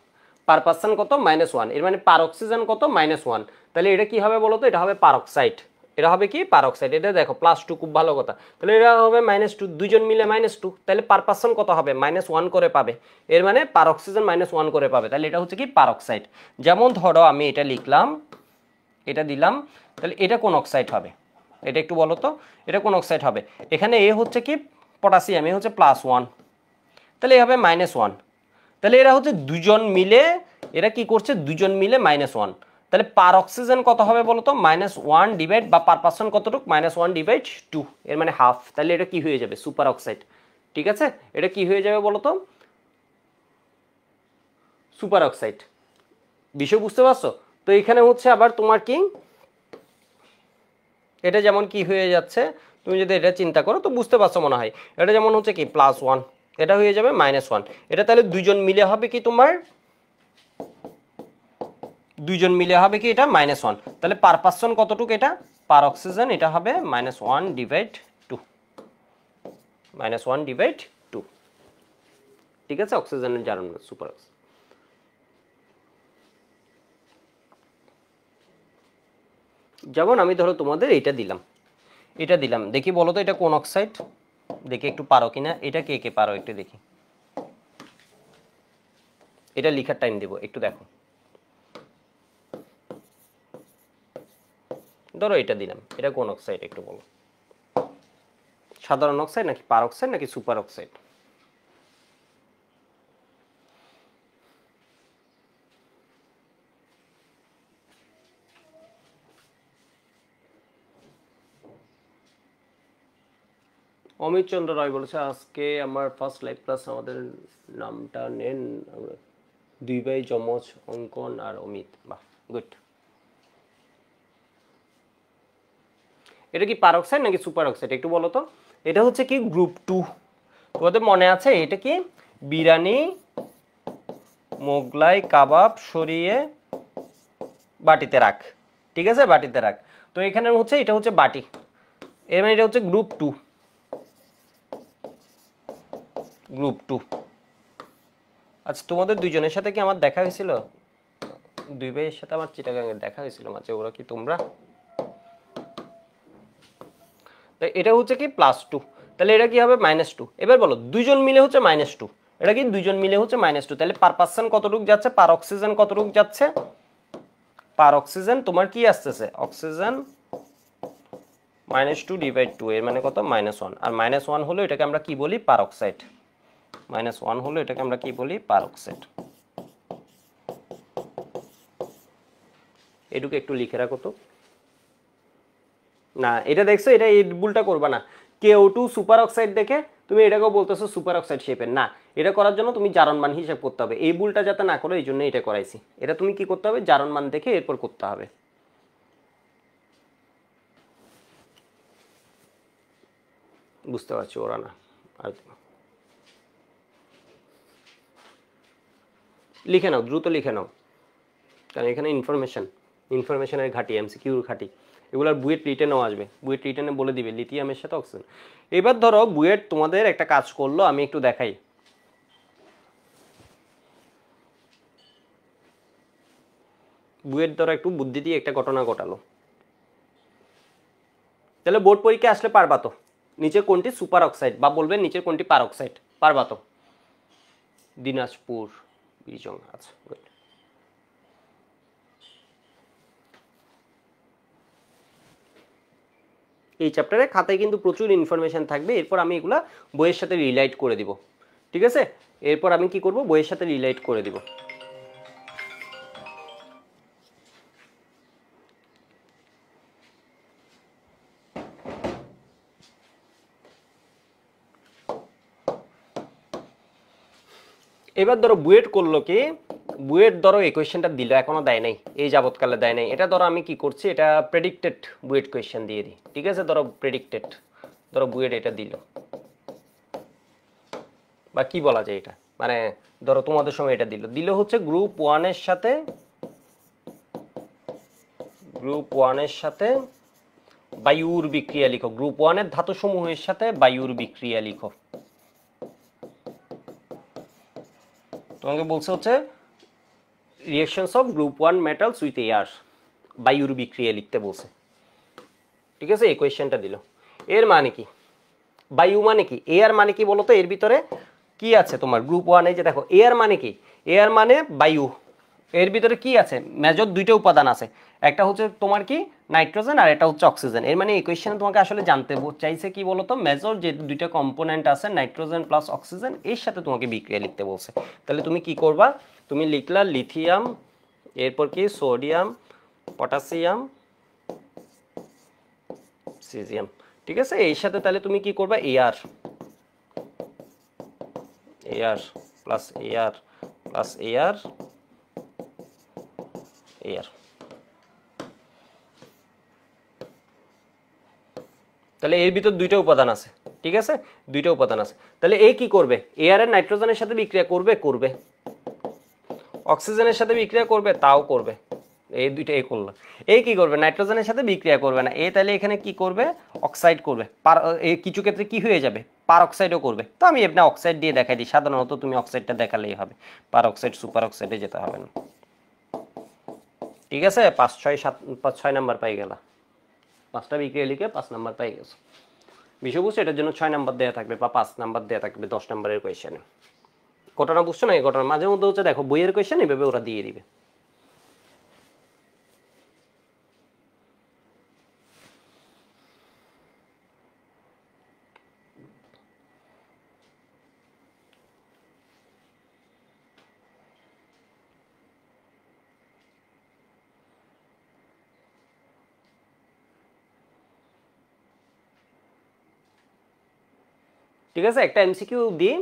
পার পার্সন কত, -1, এর মানে পার অক্সিজেন কত, -1। তাহলে এটা কি হবে বলতো, এটা হবে পারঅক্সাইড। এটা হবে কি পারঅক্সাইড। এটা দেখো +2, খুব ভালো কথা। তাহলে এটা হবে -2, দুইজন মিলে -2, তাহলে পার পার্সন কত হবে, -1 করে পাবে। এর মানে পার অক্সিজেন -1 করে পাবে। তাহলে এটা হচ্ছে কি পারঅক্সাইড। যেমন ধরো আমি এটা লিখলাম, এটা দিলাম, তাহলে এটা কোন অক্সাইড হবে, এটা একটু বলো তো, এটা কোন অক্সাইড হবে। এখানে এ হচ্ছে কি পটাশিয়াম, এ হচ্ছে +1, তাহলে এ হবে -1। তাহলে এরা হচ্ছে দুজন মিলে, এরা কি করছে, দুজন মিলে -1। তাহলে পার অক্সিজেন কত হবে বলতো, -1 ডিভাইড, বা পার পার্সন কতটুকু, -1/2, এর মানে হাফ। তাহলে এটা কি হয়ে যাবে, সুপার অক্সাইড। ঠিক আছে, এটা কি হয়ে যাবে বলতো, সুপার অক্সাইড। বিষয় বুঝতে পারছো? তো এখানে হচ্ছে আবার তোমার কি, এটা যেমন কি হয়ে যাচ্ছে, তুমি যদি এটা চিন্তা করো তো বুঝতে পারছো মনে হয়। এটা যেমন হচ্ছে কি +1, এটা হয়ে যাবে -1। এটা তাহলে দুইজন মিলে হবে কি তোমার, দুইজন মিলে হবে কি এটা -1। তাহলে পার পার্সন কতটুকু, এটা পার অক্সিজেন, এটা হবে -1/2, -1/2। ঠিক আছে, অক্সিজেনের জারণ সুপার অক্সিজেন। যেমন আমি ধরো তোমাদের এটা দিলাম, এটা দিলাম, দেখি বলো তো এটা কোন অক্সাইড, দেখি একটু পারো কিনা, এটা কে কে পারো একটু দেখি, এটা লিখার টাইম দেবো একটু দেখো। ধরো এটা দিলাম, এটা কোন অক্সাইড একটু বলো, সাধারণ অক্সাইড নাকি পার অক্সাইড নাকি সুপার অক্সাইড? অমিত চন্দ্র রায় বলেছে আজকে আমার ফার্স্ট লাইভ ক্লাস, আমাদের নামটা নেন, আমরা দুই ভাই যমজ, অঙ্কন আর অমিত। বাহ, গুড। এটা কি পার অক্সাইড নাকি সুপার অক্সাইড একটু বলো তো। এটা হচ্ছে কি গ্রুপ 2, তোমাদের মনে আছে এটা কি, বিরিয়ানি, মোগলাই, কাবাব সরিয়ে বাটিতে রাখ। ঠিক আছে, বাটিতে রাখ। তো এখানে হচ্ছে এটা হচ্ছে বাটি, এর মানে এটা হচ্ছে গ্রুপ 2, গ্রুপ 2। আচ্ছা তোমাদের দুইজনের সাথে কি আমার দেখা হয়েছিল, দুই ভাইয়ের সাথে আমার চিটাগাঙে দেখা হয়েছিল মাঝে, ওরা কি তোমরা? তাই এটা হচ্ছে কি +2, তাহলে এটা কি হবে -2। এবার বলো দুইজন মিলে হচ্ছে -2, এটা কি দুইজন মিলে হচ্ছে -2। তাহলে পার পার্সন কতটুকু যাচ্ছে, পার অক্সিজেন কতটুকু যাচ্ছে, পার অক্সিজেন তোমার কি আসতেছে, অক্সিজেন -2/2, এর মানে কত, -1। আর -1 হলো এটাকে আমরা কি বলি, পার অক্সাইড। -1 হলো এটাকে আমরা কি বলি, পার অক্সাইড। এটুকু একটু লিখে রাখো তো। না এটা দেখছো, এটা এই ভুলটা করবা না। KO2 সুপার অক্সাইড দেখে তুমি এটাকেও বলতেছো সুপার অক্সাইড শেপের, না। এটা করার জন্য তুমি জারণ মান হিসাব করতে হবে, এই ভুলটা যাতে না করো এই জন্য এটা করাইছি। এটা তুমি কি করতে হবে, জারণ মান দেখে এরপর করতে হবে। বুঝতে পারছি, ওরা না। আর লিখে নাও, দ্রুত লিখে নাও, কারণ এখানে ইনফরমেশন। ইনফরমেশনের ঘাঁটি, এমসিকিউর ঘাঁটি, এগুলোর বুয়েট রিটেনও আসবে, বুয়েট রিটেনে বলে দিবে লিথিয়ামের সাথে অক্সিজেন। এবার ধরো বুয়েট তোমাদের একটা কাজ করলো, আমি একটু দেখাই। বুয়েট ধরো একটু বুদ্ধি দিয়ে একটা ঘটনা ঘটালো, তাহলে বোর্ড পরীক্ষা আসলে পারবা তো নিচের কোনটি সুপার অক্সাইড, বা বলবেন নিচের কোনটি পার অক্সাইড, পারবা তো? দিনাজপুর বিজং, আচ্ছা গুড। এই চ্যাপ্টারে খাতায় কিন্তু প্রচুর ইনফরমেশন থাকবে, এরপর আমি এগুলা বইয়ের সাথে রিলাইট করে দিব, ঠিক আছে? এরপর আমি কি করব, বইয়ের সাথে রিলাইট করে দিব। এবার ধরো বুয়েট করলো কি, বুয়েট ধরো এই কোয়েশ্চেনটা দিল, এখনো দেয় নাই, এই যাবৎকালে দেয় নাই। এটা ধরো আমি কি করছি, এটা প্রেডিক্টেড বুয়েট কোয়েশ্চেন দিয়ে দিই, ঠিক আছে? ধরো প্রেডিক্টেড, ধরো বুয়েট এটা দিল, বা কি বলা যায় এটা, মানে ধরো তোমাদের সময় এটা দিল হচ্ছে গ্রুপ ওয়ানের সাথে বায়ুর বিক্রিয়া লিখো, গ্রুপ ওয়ানের ধাতু সমূহের সাথে বায়ুর বিক্রিয়া লিখো। তোমাকে বলছে হচ্ছে reactions of group one metals with air, বায়ুর বিক্রিয়া লিখতে বলছে, ঠিক আছে? এই কোয়েশ্চেনটা দিল। এর মানে কি, বায়ু মানে কি, এয়ার মানে কি বলো তো? এর ভিতরে কি আছে তোমার গ্রুপ ওয়ানে, যে দেখো এয়ার মানে কি, এয়ার মানে বায়ু, এর ভিতরে কি আছে, মেজর দুইটা উপাদান আছে, একটা হচ্ছে তোমার কি নাইট্রোজেন, আর এটা হচ্ছে অক্সিজেন। এর মানে এই কোয়েশ্চেনে তোমাকে আসলে জানতে চাইছে কি বলতো, মেজর যে দুইটা কম্পোনেন্ট আছে নাইট্রোজেন প্লাস অক্সিজেন, এর সাথে তোমাকে বিক্রিয়া লিখতে বলছে। তাহলে তুমি কি করবা, তুমি লিখলা লিথিয়াম, এরপর কি সোডিয়াম, পটাশিয়াম, সিজিয়াম, ঠিক আছে? এর সাথে তাহলে তুমি কি করবা, air, air plus air plus air, air. তাহলে এর ভিতর দুইটা উপাদান আছে, ঠিক আছে? দুইটা উপাদান আছে। তাহলে এই কি করবে, এয়ার এর নাইট্রোজেনের সাথে বিক্রিয়া করবে, অক্সিজেনের সাথে বিক্রিয়া করবে, তাও করবে। এই দুইটা এই করলো। এই কি করবে, নাইট্রোজেনের সাথে বিক্রিয়া করবে না, এই তাহলে এখানে কি করবে, অক্সাইড করবে। কিছু ক্ষেত্রে কি হয়ে যাবে, পার অক্সাইডও করবে। তো আমি এমনি অক্সাইড দিয়ে দেখাই দিই, সাধারণত তুমি অক্সাইডটা দেখালেই হবে, পার অক্সাইড সুপার অক্সাইডে যেতে হবে না, ঠিক আছে? 5 6 7 5 6 নাম্বার পাই গেলা, 5টা বিক্রিয়া লিখে 5 নাম্বার পাই গেছো। বিষয় বুঝছো, এটার জন্য 6 নাম্বার দেওয়া থাকবে বা 5 নাম্বার দেওয়া থাকবে 10 নাম্বারের কোয়েশ্চেনে। ঘটনা বুঝছো না? এই ঘটনা মাঝে মধ্যে হচ্ছে দেখো বইয়ের কোয়েশ্চেন এভাবে ওরা দিয়ে দিবে। ঠিক আছে, একটা এমসিকিউ দিই,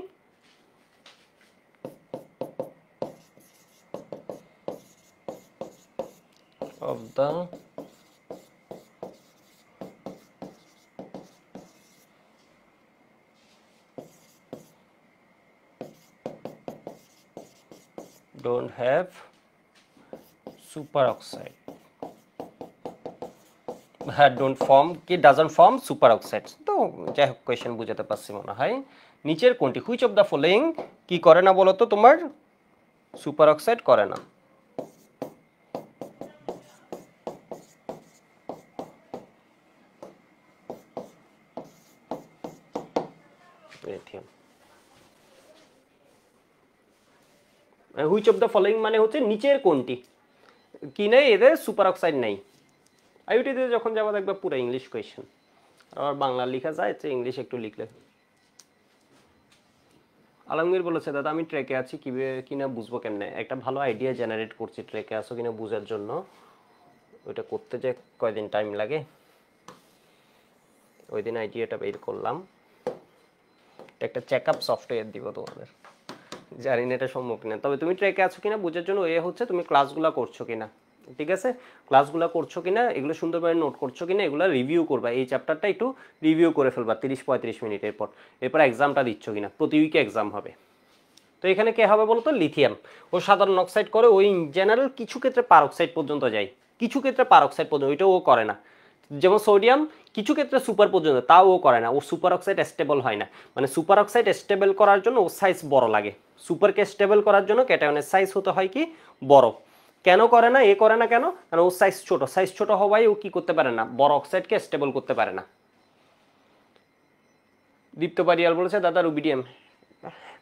of the don't have superoxide, হ্যাঁ don't form কি doesn't form superoxide। তো যাই হোক কোয়েশ্চেন বুঝাতে পারছি মনে হয়। নিচের কোনটি হুইচ অফ দ্য ফলোইং কি করে না বলো তো, তোমার সুপারঅক্সাইড করে না? হুইচ অফ দ্য ফলোইং মানে হচ্ছে নিচের কোনটি কি নেই, এদের সুপারঅক্সাইড নেই। আইইউটিতে যখন যাবো দেখবে পুরো ইংলিশ কোয়েশ্চেন, আর বাংলা লেখা যায়, ইংলিশ একটু লিখলে। আলমগীর বলেছে দাদা আমি ট্রেকে আছি, কিনা বুঝবো কেমনে? একটা ভালো আইডিয়া জেনারেট করছি ট্রেকে আছো কিনা বোঝার জন্য, ওইটা করতে যে কয়দিন টাইম লাগে, ওই দিন আইডিয়াটা বের করলাম। একটা চেক আপ সফটওয়্যার দিব তোমাদের, জানি না এটা সম্ভব কিনা, তবে তুমি ট্রেকে আছো কিনা বোঝার জন্য এ হচ্ছে তুমি ক্লাসগুলো করছো কিনা, ঠিক আছে? ক্লাসগুলো করছো কিনা, এগুলো সুন্দরভাবে নোট করছো কিনা, এগুলো রিভিউ করবা। এই চ্যাপ্টারটা একটু রিভিউ করে ফেলবা 30-35 মিনিটের পর, এরপর এক্সামটা দিচ্ছ কিনা, প্রতি উইকে এক্সাম হবে। তো এখানে কে হবে বলতো, লিথিয়াম। ও সাধারণ অক্সাইড করে, ওই ইন জেনারেল কিছু ক্ষেত্রে পার অক্সাইড পর্যন্ত যায়, কিছু ক্ষেত্রে পারঅক্সাইড পর্যন্ত, ওইটা ও করে না। যেমন সোডিয়াম কিছু ক্ষেত্রে সুপার পর্যন্ত, তাও ও করে না। ও সুপার অক্সাইড স্টেবল হয় না, মানে সুপার অক্সাইড স্টেবল করার জন্য ওর সাইজ বড় লাগে। সুপারকে স্টেবল করার জন্য ক্যাটায়নের সাইজ হতে হয় কি বড়। কেন করে না, এ করে না কেন? কারণ ওর সাইজ ছোট, সাইজ ছোট হওয়ায় ও কি করতে পারে না, বড় অক্সাইডকে স্টেবল করতে পারে না। দীপ্ত পারিয়াল বলেছে দাদা রুবিডিয়াম,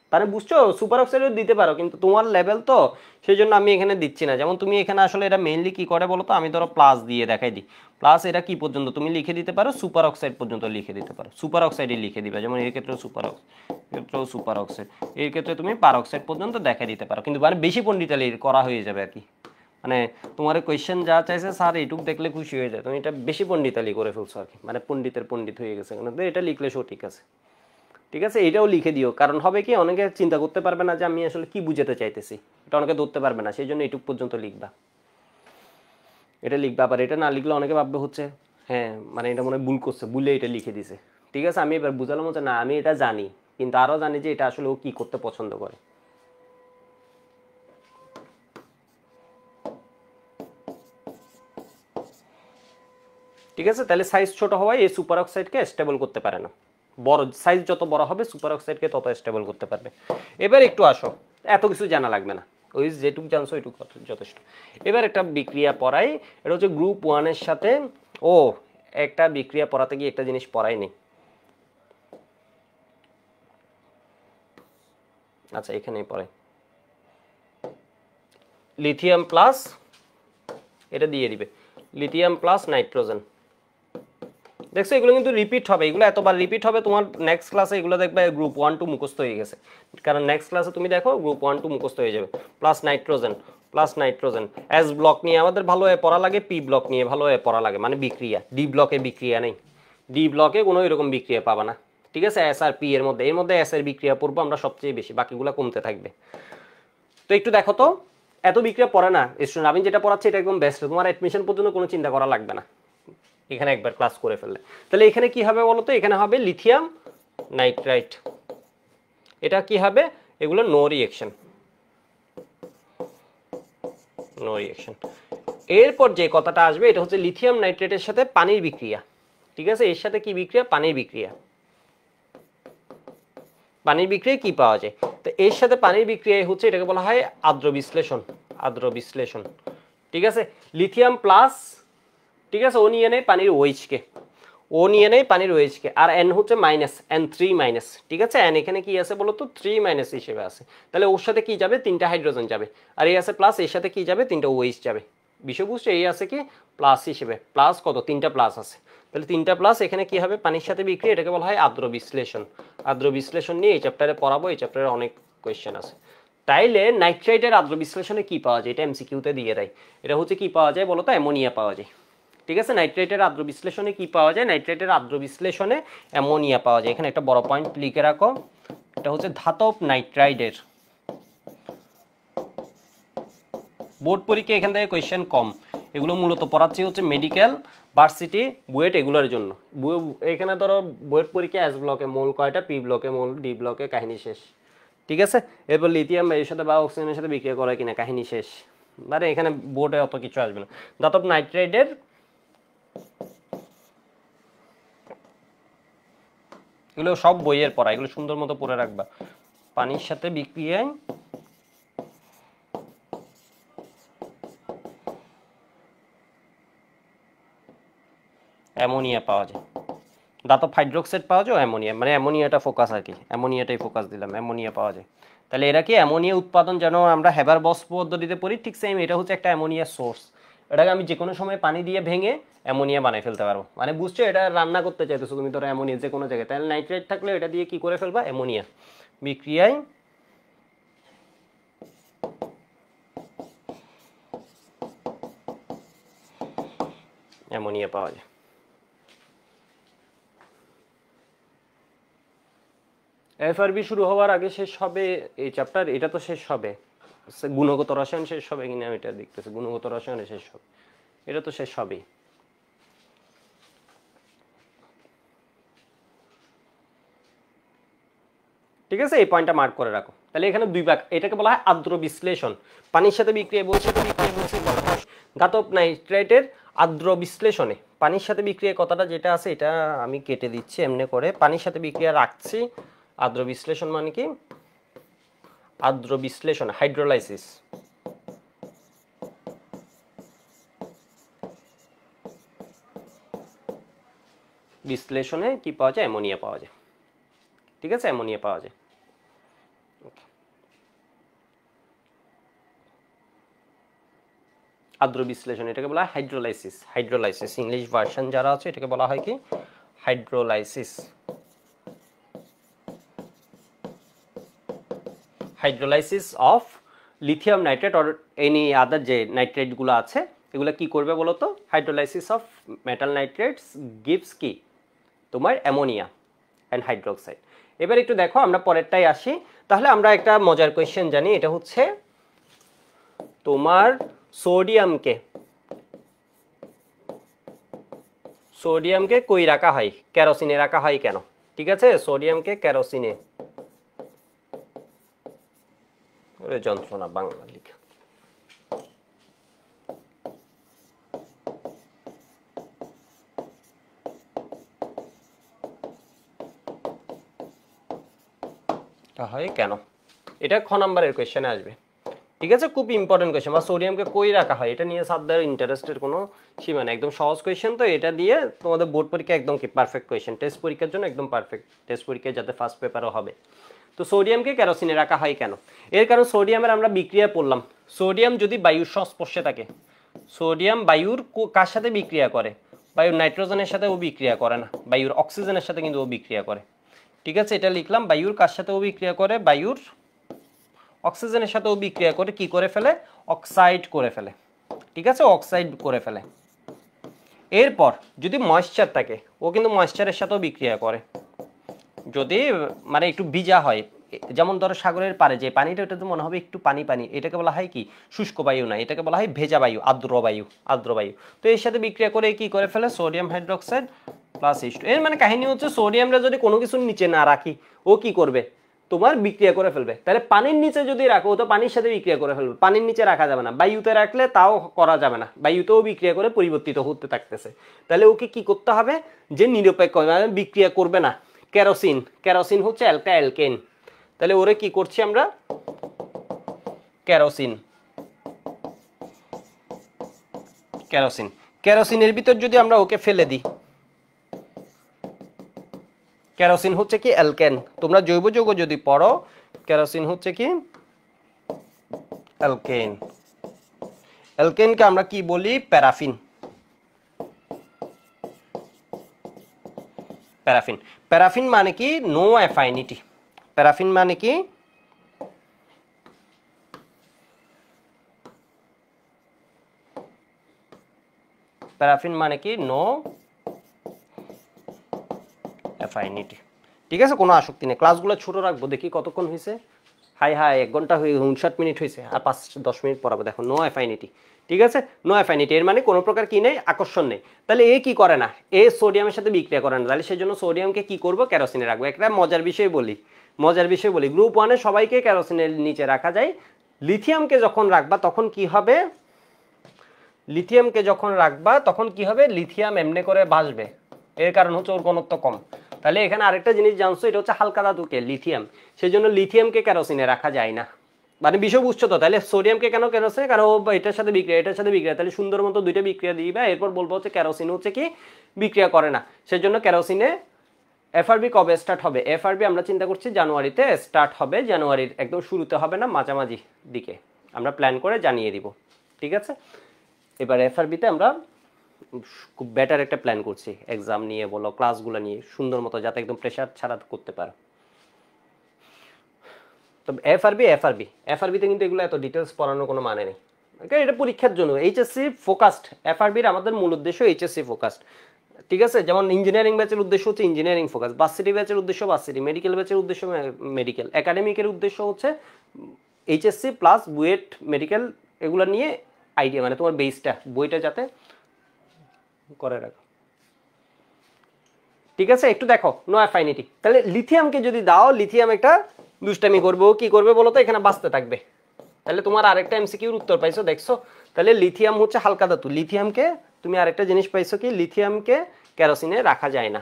তাহলে বুঝছো সুপার অক্সাইডও দিতে পারো, কিন্তু তোমার লেভেল তো, সেই জন্য আমি এখানে দিচ্ছি না। যেমন তুমি এখানে আসলে এটা মেইনলি কি করে বলো তো, আমি ধরো প্লাস দিয়ে দেখাই দিই। প্লাস এটা কি পর্যন্ত তুমি লিখে দিতে পারো, সুপার অক্সাইড পর্যন্ত লিখে দিতে পারো, সুপার অক্সাইডে লিখে দিবে। যেমন এর ক্ষেত্রেও সুপার অক্সাইড, এর ক্ষেত্রে তুমি পার অক্সাইড পর্যন্ত দেখাই দিতে পারো, কিন্তু মানে বেশি পণ্ডিতালি করা হয়ে যাবে আর কি। মানে তোমার কোয়েশ্চেন যা চাইছে স্যার এইটুক দেখলে খুশি হয়ে যায়, তুমি এটা বেশি পণ্ডিতালি করে ফেলছো আর কি, মানে পণ্ডিতের পণ্ডিত হয়ে গেছে। এটা লিখলে সঠিক আছে, ঠিক আছে? এটাও লিখে দিও, কারণ হবে কি অনেকে চিন্তা করতে পারবে না যে আমি আসলে কি বুঝাতে চাইতেছি, এটা অনেকে ধরতে পারবে না, সেই জন্য এইটুক পর্যন্ত লিখবা, এটা লিখবা। আবার এটা না লিখলে অনেকে ভাববে হচ্ছে হ্যাঁ মানে এটা মনে হয় ভুল করছে, ভুলে এটা লিখে দিছে। ঠিক আছে, আমি এবার বুঝালাম যে না আমি এটা জানি, কিন্তু আরও জানি যে এটা আসলে ও কি করতে পছন্দ করে। ঠিক আছে, তাহলে সাইজ ছোট হওয়ায় এই সুপার অক্সাইডকে স্টেবল করতে পারে না। বড় সাইজ যত বড় হবে সুপার অক্সাইডকে তত স্টেবল করতে পারবে। এবার একটু আসো, এত কিছু জানা লাগবে না, ওই যেটুকু জানছো ওইটুকু যথেষ্ট। এবার একটা বিক্রিয়া পড়াই, এটা হচ্ছে গ্রুপ 1-এর সাথে। ও একটা বিক্রিয়া পড়াতে গিয়ে একটা জিনিস পড়াই নেই, আচ্ছা এখানেই পড়াই। লিথিয়াম প্লাস, এটা দিয়ে দিবে লিথিয়াম প্লাস নাইট্রোজেন। দেখছো এগুলো কিন্তু রিপিট হবে, এগুলো এতবার রিপিট হবে, তোমার নেক্সট ক্লাসে এগুলো দেখবে গ্রুপ 1-2 মুখস্থ হয়ে গেছে, কারণ নেক্সট ক্লাসে তুমি দেখো গ্রুপ 1-2 মুখস্থ হয়ে যাবে। প্লাস নাইট্রোজেন এস ব্লক নিয়ে আমাদের ভালো হয়ে পড়া লাগে, পি ব্লক নিয়ে ভালো হয়ে পড়া লাগে, মানে বিক্রিয়া। ডি ব্লকে বিক্রিয়া নেই, ডি ব্লকে কোনো এরকম বিক্রিয়া পাবা না। ঠিক আছে, এস আর পি এর মধ্যে এস এর বিক্রিয়া পড়বো আমরা সবচেয়ে বেশি, বাকিগুলো কমতে থাকবে। তো একটু দেখো তো, এত বিক্রিয়া পড়ে না স্টুডেন্ট, আমি যেটা পড়াচ্ছি এটা একদম বেস্ট, তোমার অ্যাডমিশন পর্যন্ত কোনো চিন্তা করা লাগবে না এখানে একবার ক্লাস করে ফেললে। তাহলে এখানে কি হবে বলতো, এখানে হবে লিথিয়াম নাইট্রাইট, এটা কি হবে, এগুলো নো রিঅ্যাকশন। এরপর যে কথাটা আসবে এটা হচ্ছে লিথিয়াম নাইট্রেটের সাথে পানির বিক্রিয়া। ঠিক আছে, এর সাথে কি বিক্রিয়া, পানির বিক্রিয়া। পানির বিক্রিয়ায় কি পাওয়া যায়, তো এর সাথে পানির বিক্রিয়ায় হচ্ছে এটাকে বলা হয় আর্দ্র বিশ্লেষণ। ঠিক আছে, লিথিয়াম প্লাস, ঠিক আছে, ও নিয়ে নেয় পানির ওএইচকে, আর এন হচ্ছে মাইনাস, N3 মাইনাস। ঠিক আছে, এন এখানে কি আছে বলতো 3 মাইনাস হিসেবে আছে, তাহলে ওর সাথে কি যাবে, 3টা হাইড্রোজেন যাবে, আর এই আছে প্লাস, এর সাথে কি যাবে, 3টা ওএইচ যাবে। বিষয় বুঝছো, এই আছে কি প্লাস হিসেবে, প্লাস কত, 3টা প্লাস আছে, তাহলে 3টা প্লাস এখানে কি হবে, পানির সাথে বিক্রিয়া, এটাকে বলা হয় আর্দ্র বিশ্লেষণ নিয়ে এই চ্যাপ্টারে পড়াবো, এই চ্যাপ্টারে অনেক কোয়েশ্চেন আছে। তাইলে নাইট্রাইটের আর্দ্র বিশ্লেষণে কি পাওয়া যায়, এটা এমসিকিউতে দিয়ে দেয়। এটা হচ্ছে কি পাওয়া যায় বলতো, অ্যামোনিয়া পাওয়া যায়। ঠিক আছে, নাইট্রেটের আর্দ্র বিশ্লেষণে কি পাওয়া যায়, নাইট্রেটের আর্দ্র বিশ্লেষণে অ্যামোনিয়া পাওয়া যায়। এখানে একটা বড় পয়েন্ট লিখে রাখো, এটা হচ্ছে ধাতব নাইট্রাইডের। বোর্ড পরীক্ষা এখান থেকে কোয়েশ্চেন কম, এগুলো মূলত পড়াচ্ছি হচ্ছে মেডিকেল, ভার্সিটি, বুয়েট এগুলোর জন্য। এখানে ধরো বুয়েট পরীক্ষা এস ব্লকে মোল কয়টা, পি ব্লকে মোল, ডি ব্লকে কাহিনী শেষ। ঠিক আছে, এরপর লিথিয়াম এর সাথে বা অক্সিজেনের সাথে বিক্রিয়া করে কিনা কাহিনী শেষ, মানে এখানে বোর্ডে অত কিছু আসবে না। ধাতব নাইট্রাইডের এগুলো সব বইয়ের পড়া, এগুলো সুন্দর মতো পড়ে রাখবা। পানির সাথে বিক্রিয়ায় অ্যামোনিয়া পাওয়া যায়, ধাতব হাইড্রোক্সাইড পাওয়া যায়, অ্যামোনিয়া, মানে অ্যামোনিয়াটা ফোকাস আর কি, অ্যামোনিয়াটাই ফোকাস দিলাম, অ্যামোনিয়া পাওয়া যায়। তাহলে এরা কি অ্যামোনিয়া উৎপাদন, যেন আমরা হেবার বস পদ্ধতিতে পড়ি, ঠিক সেম এটা হচ্ছে একটা অ্যামোনিয়া সোর্স। এটাকে আমি যে কোনো সময় পানি দিয়ে ভেঙে অ্যামোনিয়া বানাই ফেলতে পারবো, মানে বুঝছো, এটা রান্না করতে চাইতেছো তুমি ধরো অ্যামোনিয়া যে কোনো জায়গায়, তাহলে নাইট্রেট থাকলে এটা দিয়ে কি করে ফেলবা, অ্যামোনিয়া বিক্রিয়ায় অ্যামোনিয়া পাওয়া যায়। এফআরবি শুরু হওয়ার আগে শেষ হবে এই চ্যাপ্টার, এটা তো শেষ হবে, গুণগত রসায়ন শেষ হবে কিনা আমি এটা দেখতেছি, গুণগত রসায়নে শেষ হবে, এটা তো শেষ হবেই। ঠিক ঠিক আছে, এই পয়েন্টটা মার্ক করে রাখো। তাহলে এখানে দুই ভাগ, এটাকে বলা হয় আর্দ্র বিশ্লেষণ। পানির সাথে বিক্রিয়া বলছে তো বিক্রিয়া বলছে ধাতব নাইট্রেটের আর্দ্র বিশ্লেষণে পানির সাথে বিক্রিয়া কথাটা যেটা আছে এটা আমি কেটে দিচ্ছি এমনি করে, পানির সাথে বিক্রিয়া রাখছি। আর্দ্র বিশ্লেষণ মানে কি? আর্দ্র বিশ্লেষণ হাইড্রোলাইসিস। বিশ্লেষণে কি পাওয়া যায়? অ্যামোনিয়া পাওয়া যায়। ঠিক আছে, অ্যামোনিয়া পাওয়া যায়। আর্দ্র বিশ্লেষণ এটাকে বলা হয় হাইড্রোলাইসিস। হাইড্রোলাইসিস ইংলিশ ভার্সন যারা আছে এটাকে বলা হয় কি? Hydrolysis. Hydrolysis of lithium nitrate or any other যে নাইট্রেটগুলো আছে এগুলো কি করবে বলো তো? Hydrolysis of metal nitrates gives কি? তোমার অ্যামোনিয়া অ্যান্ড হাইড্রোক্সাইড। এবার একটু দেখো, আমরা পরেরটাই আসি। তাহলে আমরা একটা মজার কোয়েশ্চেন জানি, এটা হচ্ছে তোমার সোডিয়ামকে কই রাখা হয়? কেরোসিনে রাখা হয় কেন? ঠিক আছে, সোডিয়ামকে কেরোসিনে, যন্ত্রণা বাংলা লিখা। হয় কেন? এটা খ নাম্বারের কোয়েশ্চেনে আসবে। ঠিক আছে, খুব ইম্পর্টেন্ট কোয়েশ্চেন। বা সোডিয়ামকে কই রাখা হয়, এটা নিয়ে সাবধান, ইন্টারেস্টের কোনো সীমা নেই, একদম সহজ কোয়েশ্চেন। তো এটা দিয়ে তোমাদের বোর্ড পরীক্ষা একদম কি পারফেক্ট কোয়েশ্চেন, টেস্ট পরীক্ষার জন্য একদম পারফেক্ট, টেস্ট পরীক্ষায় যাতে ফার্স্ট পেপারও হবে। তো সোডিয়ামকে কেরোসিনে রাখা হয় কেন? এর কারণ সোডিয়ামের আমরা বিক্রিয়া পড়লাম, সোডিয়াম যদি বায়ুর সংস্পর্শে থাকে, সোডিয়াম বায়ুর কার সাথে বিক্রিয়া করে? বায়ুর নাইট্রোজেনের সাথে ও বিক্রিয়া করে না, বায়ুর অক্সিজেনের সাথে কিন্তু ও বিক্রিয়া করে। ঠিক আছে, এটা লিখলাম, বায়ুর কার সাথে ও বিক্রিয়া করে? বায়ুর অক্সিজেনের সাথে ও বিক্রিয়া করে কি করে ফেলে? অক্সাইড করে ফেলে। ঠিক আছে, অক্সাইড করে ফেলে। এরপর যদি ময়েশ্চার থাকে, ও কিন্তু ময়েশ্চারের সাথেও বিক্রিয়া করে। যদি মানে একটু ভিজা হয়, যেমন ধরো সাগরের পাড়ে যে পানিটা, ওটা তো মনে হবে একটু পানি পানি, এটাকে বলা হয় কি? শুষ্ক বায়ু না, এটাকে বলা হয় ভেজা বায়ু, আর্দ্র বায়ু, আর্দ্র বায়ু। তো এর সাথে বিক্রিয়া করে কি করে ফেলে? Sodium hydroxide plus H2। এর মানে কাহিনী হচ্ছে সোডিয়ামটা যদি কোনো কিছুর নিচে না রাখি, ও কি করবে? তোমার বিক্রিয়া করে ফেলবে। তাহলে পানির নিচে যদি রাখো, ও তো পানির সাথে বিক্রিয়া করে ফেলবে। পানির নিচে রাখা যাবে না, বায়ুতে রাখলে তাও করা যাবে না, বায়ুতেও বিক্রিয়া করে পরিবর্তিত হতে থাকতেছে। তাহলে ওকে কি করতে হবে? যে নিরপেক্ষ বিক্রিয়া করবে না। কেরোসিন, কেরোসিন হচ্ছে অ্যালকেন। তাহলে ওরে কি করছি আমরা? Kerosene, kerosene. কেরোসিনের ভিতর যদি আমরা ওকে ফেলে দিই, কেরোসিন হচ্ছে কি? অ্যালকেন। তোমরা জৈব যৌগ যদি পড়ো, কেরোসিন হচ্ছে কি? অ্যালকেন। অ্যালকেনকে আমরা কি বলি? প্যারাফিন। প্যারাফিন, প্যারাফিন মানে কি? নো অ্যাফাইনিটি। প্যারাফিন মানে কি? প্যারাফিন মানে কি? নো অ্যাফাইনিটি। ঠিক আছে, কোনো আসক্তি নেই। ক্লাসগুলো ছোট রাখবো, দেখি কতক্ষণ হয়েছে। হাই হাই, 1 ঘন্টা হয়ে 59 মিনিট হয়েছে, আর 5-10 মিনিট পড়াবো। দেখো, নো অ্যাফাইনিটি। ঠিক আছে, নো অ্যাফাইনিটি এর মানে কোনো প্রকার কি নেই? আকর্ষণ নেই। তাহলে এ কি করে না? এ সোডিয়ামের সাথে বিক্রিয়া করে না। তাহলে সেই জন্য সোডিয়ামকে কি করবো? কেরোসিনে রাখবো। একটা মজার বিষয় বলি, মজার বিষয় বলি, গ্রুপ 1-এ সবাইকে কেরোসিনের নিচে রাখা যায়। লিথিয়ামকে যখন রাখবা তখন কি হবে? লিথিয়ামকে যখন রাখবা তখন কি হবে? লিথিয়াম এমনি করে ভাসবে, এর কারণ হচ্ছে ওর ঘনত্ব কম। তাহলে এখানে আরেকটা জিনিস জানছো, এটা হচ্ছে হালকা ধাতুকে লিথিয়াম, সেই জন্য লিথিয়ামকে কেরোসিনে রাখা যায় না। মানে বিষয় বুঝছো তো? তাহলে সোডিয়ামকে কেন কেরোসিনে? কারণ এটার সাথে বিক্রিয়া, এটার সাথে বিক্রিয়া, তাহলে সুন্দর মতো দুইটা বিক্রিয়া দিবা, এরপর বলবো হচ্ছে কেরোসিন হচ্ছে কি? বিক্রিয়া করে না। সেই জন্য কেরোসিনে এফআরবি কবে স্টার্ট হবে? এফআরবি আমরা চিন্তা করছি জানুয়ারিতে স্টার্ট হবে, জানুয়ারির একদম শুরুতে হবে না, মাঝামাঝি দিকে আমরা প্ল্যান করে জানিয়ে দিব। ঠিক আছে, এবার এফআরবিতে আমরা খুব বেটার একটা প্ল্যান করছি, এক্সাম নিয়ে বলো, ক্লাসগুলো নিয়ে সুন্দর মতো, যাতে একদম প্রেশার ছাড়া করতে পারো। তো এফআরবিতে কিন্তু এগুলো এত ডিটেলস পড়ানোর কোনো মানে নেই, কারণ এটা পরীক্ষার জন্য। এইচএসসি ফোকাসড, এফআরবির আমাদের মূল উদ্দেশ্য এইচএসসি ফোকাসড। ঠিক আছে, যেমন ইঞ্জিনিয়ারিং ব্যাচের উদ্দেশ্য হচ্ছে ইঞ্জিনিয়ারিং ফোকাস, ভার্সিটি ব্যাচের উদ্দেশ্য ভার্সিটি, মেডিকেল ব্যাচের উদ্দেশ্য মেডিকেল, একাডেমিকের উদ্দেশ্য হচ্ছে এইচএসসি প্লাস বুয়েট মেডিকেল, এগুলো নিয়ে আইডিয়া, মানে তোমার বেসটা বইটা যাতে করে রাখো। ঠিক আছে, একটু দেখো নো অ্যাফাইনিটি। তাহলে লিথিয়ামকে যদি দাও, লিথিয়াম একটা দুষ্টামি করবে, ও কি করবে বলো তো, এখানে বাঁচতে থাকবে। তাহলে তোমার আরেকটা এমসিকিউর উত্তর পাইছো, দেখছো? তাহলে লিথিয়াম হচ্ছে হালকা ধাতু, লিথিয়ামকে তুমি আরেকটা জিনিস পাইছো কি, লিথিয়ামকে কেরোসিনে রাখা যায় না,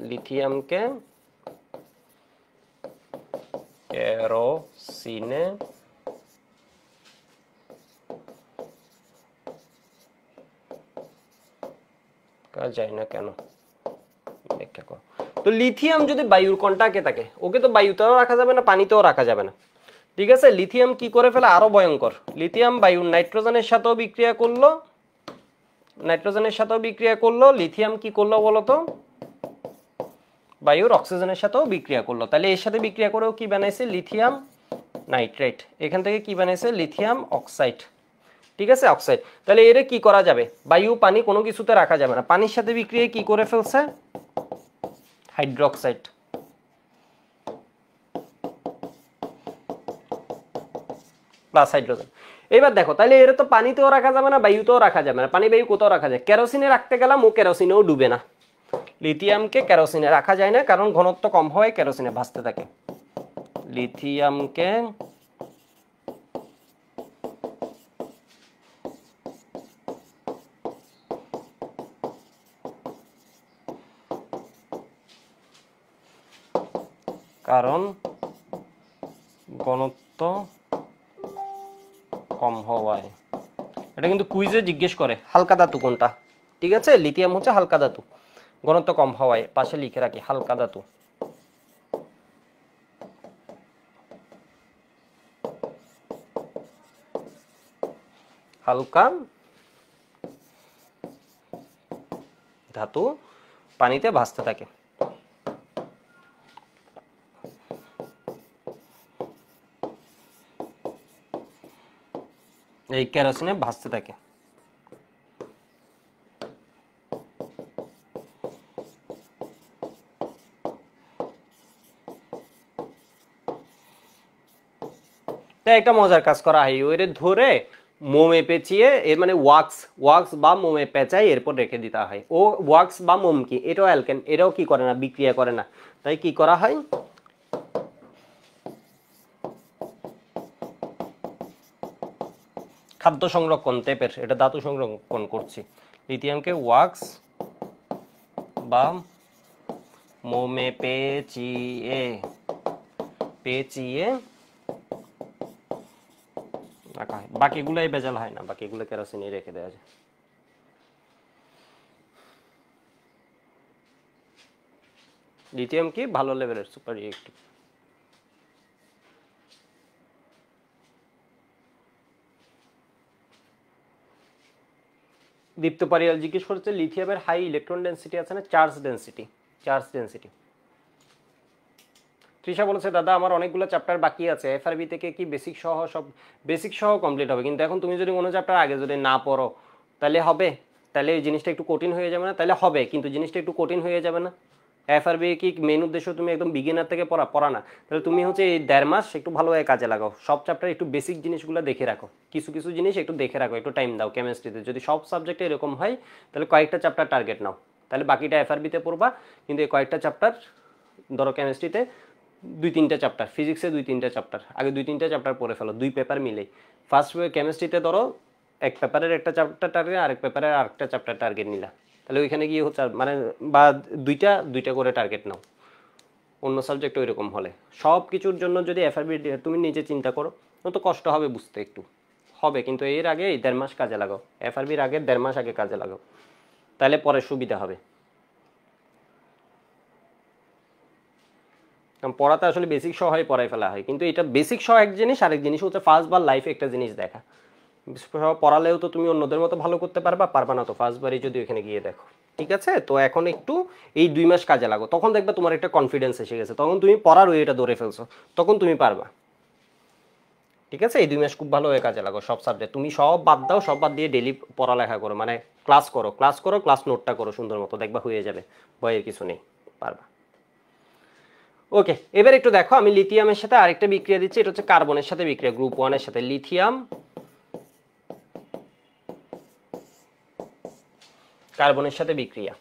লিথিয়ামকে কেরোসিনে রাখা যায় না কেন, ব্যাখ্যা করো। তো লিথিয়াম যদি বায়ুর কন্টাক্টে থাকে, ওকে তো বায়ুতেও রাখা যাবে না, পানিতেও রাখা যাবে না, ঠিক আছে? লিথিয়াম কি করে ফেলে আরো ভয়ঙ্কর, লিথিয়াম বায়ুর নাইট্রোজেনের সাথেও বিক্রিয়া করলো, নাইট্রোজেনের সাথেও বিক্রিয়া করলো, লিথিয়াম কি করলো বলতো, বায়ুর অক্সিজেনের সাথেও বিক্রিয়া করলো। তাহলে এর সাথে বিক্রিয়া করেও কি বানাইছে, লিথিয়াম নাইট্রেট, এখান থেকে কি বানাইছে, লিথিয়াম অক্সাইড, ঠিক আছে, অক্সাইড। তাহলে এর কি করা যাবে, বায়ু পানি কোনো কিছুতে রাখা যাবে না, পানির সাথে বিক্রিয়া কি করে ফেলছে, হাইড্রোক্সাইড, প্লাস হাইড্রোজেন। এবার দেখো, তাহলে এর তো পানিতেও রাখা যাবে না, বায়ুতেও রাখা যাবে না, পানি বায়ু কোথাও রাখা যায়, কেরোসিনে রাখতে গেলাম, ও কেরোসিনেও ডুবে না, লিথিয়ামকে কেরোসিনে রাখা যায় না, কারণ ঘনত্ব কম হয়, কেরোসিনে ভাসতে থাকে। লিথিয়ামকে কারণ ঘনত্ব কম হওয়ায়, এটা কিন্তু কুইজে জিজ্ঞেস করে হালকা ধাতু কোনটা, ঠিক আছে? লিথিয়াম হচ্ছে হালকা ধাতু, ঘনত্ব কম হওয়ায়, পাশে লিখে রাখি হালকা ধাতু। হালকা ধাতু পানিতে ভাসতে থাকে। এই কেরোসিনে ভাসতে থাকে। তাই একটা মজার কাজ করা হয়, ওরে ধরে মোমে পেঁচিয়ে, এর মানে ওয়াক্স, ওয়াক্স বা মোমে পেঁচাই এরপর রেখে দিতে হয়। ও ওয়াক্স বা মোম কি, এটাও অ্যালকেন, এটাও কি করে না, বিক্রিয়া করে না। তাই কি করা হয়, খাদ্য সংরক্ষণ টেপের, এটা ধাতু সংরক্ষণ করছি, লিথিয়ামকে ওয়াক্স বা মোমে পেঁচিয়ে পেঁচিয়ে রাখা হয়। বাকিগুলোই ভেজাল হয় না, বাকিগুলো কেরোসিনে রেখে দেওয়া যায়। লিথিয়াম কি ভালো লেভেলের সুপার রিঅ্যাক্টিভ। দীপ্ত পারিয়াল জিজ্ঞেস করছে লিথিয়ামের হাই ইলেকট্রন ডেন্সিটি আছে না, charge density, charge density. Trisha বলেছে দাদা আমার অনেকগুলো চ্যাপ্টার বাকি আছে, এফআরবি থেকে কি বেসিক সহ সব, বেসিক সহ কমপ্লিট হবে, কিন্তু এখন তুমি যদি কোনো চ্যাপ্টার আগে যদি না পড়ো তাহলে হবে, তাহলে এই জিনিসটা একটু কঠিন হয়ে যাবে না, তাহলে হবে কিন্তু জিনিসটা একটু কঠিন হয়ে যাবে না। এফআরবি কি মেন উদ্দেশ্য তুমি একদম বিগিনার থেকে পড়া না, তাহলে তুমি হচ্ছে এই 1.5 মাস একটু ভালোভাবে কাজে লাগাও, সব চ্যাপ্টার একটু বেসিক জিনিসগুলো দেখে রাখো, কিছু কিছু জিনিস একটু দেখে রাখো, একটু টাইম দাও। কেমিস্ট্রিতে যদি সব সাবজেক্টে এরকম হয় তাহলে কয়েকটা চ্যাপ্টার টার্গেট নাও, তাহলে বাকিটা এফআরবিতে পড়বা, কিন্তু এই কয়েকটা চ্যাপ্টার, ধরো কেমিস্ট্রিতে 2-3টা চ্যাপ্টার, ফিজিক্সে 2-3টা চ্যাপ্টার, আগে 2-3টা চ্যাপ্টার পড়ে ফেলো, 2 পেপার মিলেই। ফার্স্ট কেমিস্ট্রিতে ধরো এক পেপারের একটা চ্যাপ্টার টার্গেট, আরেক পেপারের আরেকটা চ্যাপ্টার টার্গেট নিলা, তাহলে ওইখানে গিয়ে হচ্ছে মানে, বা দুইটা দুইটা করে টার্গেট নাও, অন্য সাবজেক্ট ওই রকম হলে। সব কিছুর জন্য যদি এফআরবি তুমি নিজে চিন্তা করো, তো কষ্ট হবে বুঝতে একটু হবে, কিন্তু এর আগে 1.5 মাস কাজে লাগাও, এফআরবির আগে 1.5 মাস আগে কাজে লাগাও, তাহলে পরে সুবিধা হবে। পড়াতে আসলে বেসিক সহ পড়াই ফেলা হয়, কিন্তু এটা বেসিক সহ এক জিনিস, আরেক জিনিস হচ্ছে ফার্স্ট বার লাইফে একটা জিনিস দেখা, সহ পড়ালেও তো তুমি অন্যদের মতো ভালো করতে পারবা না তো ফার্স্ট বারই যদি ওখানে গিয়ে দেখো, ঠিক আছে? তো এখন একটু এই 2 মাস কাজে লাগো, তখন দেখবে তোমার একটা কনফিডেন্স এসে গেছে, তখন তুমি পড়ার ওইটা ধরে ফেলছো, তখন তুমি পারবা, ঠিক আছে? এই 2 মাস খুব ভালো হয়ে কাজে লাগো সব সাবজেক্ট, তুমি সব বাদ দাও, সব বাদ দিয়ে ডেলি পড়ালেখা করো, মানে ক্লাস করো, ক্লাস নোটটা করো সুন্দর মতো, দেখবা হয়ে যাবে, ভয়ের কিছু নেই, পারবা। ওকে, এবার একটু দেখো, আমি লিথিয়ামের সাথে আরেকটা বিক্রিয়া দিচ্ছি, এটা হচ্ছে কার্বনের সাথে বিক্রিয়া, গ্রুপ 1 এর সাথে লিথিয়াম কার্বনের সাথে বিক্রিয়া।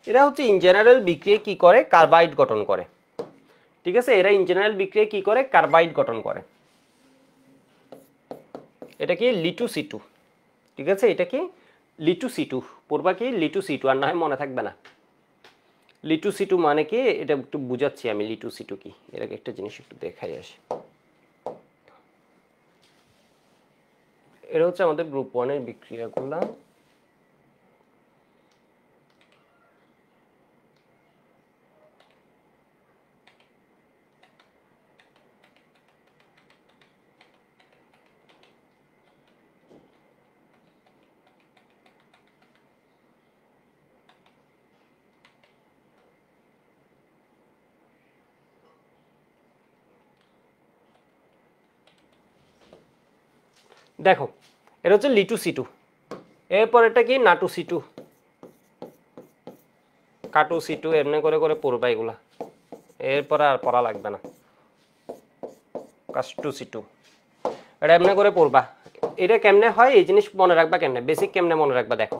এরা হচ্ছে ইন জেনারেল বিক্রিয়া কি করে, কার্বাইড গঠন করে। ঠিক আছে, এরা ইন জেনারেল বিক্রিয়া কি করে, কার্বাইড গঠন করে। এটা কি লিটু সিটু, ঠিক আছে, এটা কি লিটু সিটু, পূর্বা কি লিটু সিটু, আর না হয় মনে থাকবে না। লিটু সিটু মানে কি, এটা একটু বুঝাচ্ছি আমি লিটু সিটু কি। এটাকে একটা জিনিস একটু দেখাই আসি। এটা হচ্ছে আমাদের গ্রুপ 1 এর বিক্রিয়াগুলা। দেখো এটা হচ্ছে লিটু সিটু, এরপর এটা কি নাটু সিটু, কাটু সিটু, এমনি করে করে পড়বা এগুলা, এরপরে আর পড়া লাগবে না। কাস্টু সিটু, এটা এমনি করে পড়বা। এটা কেমনে হয় এই জিনিস মনে রাখবা, কেমনে বেসিক কেমনে মনে রাখবা। দেখো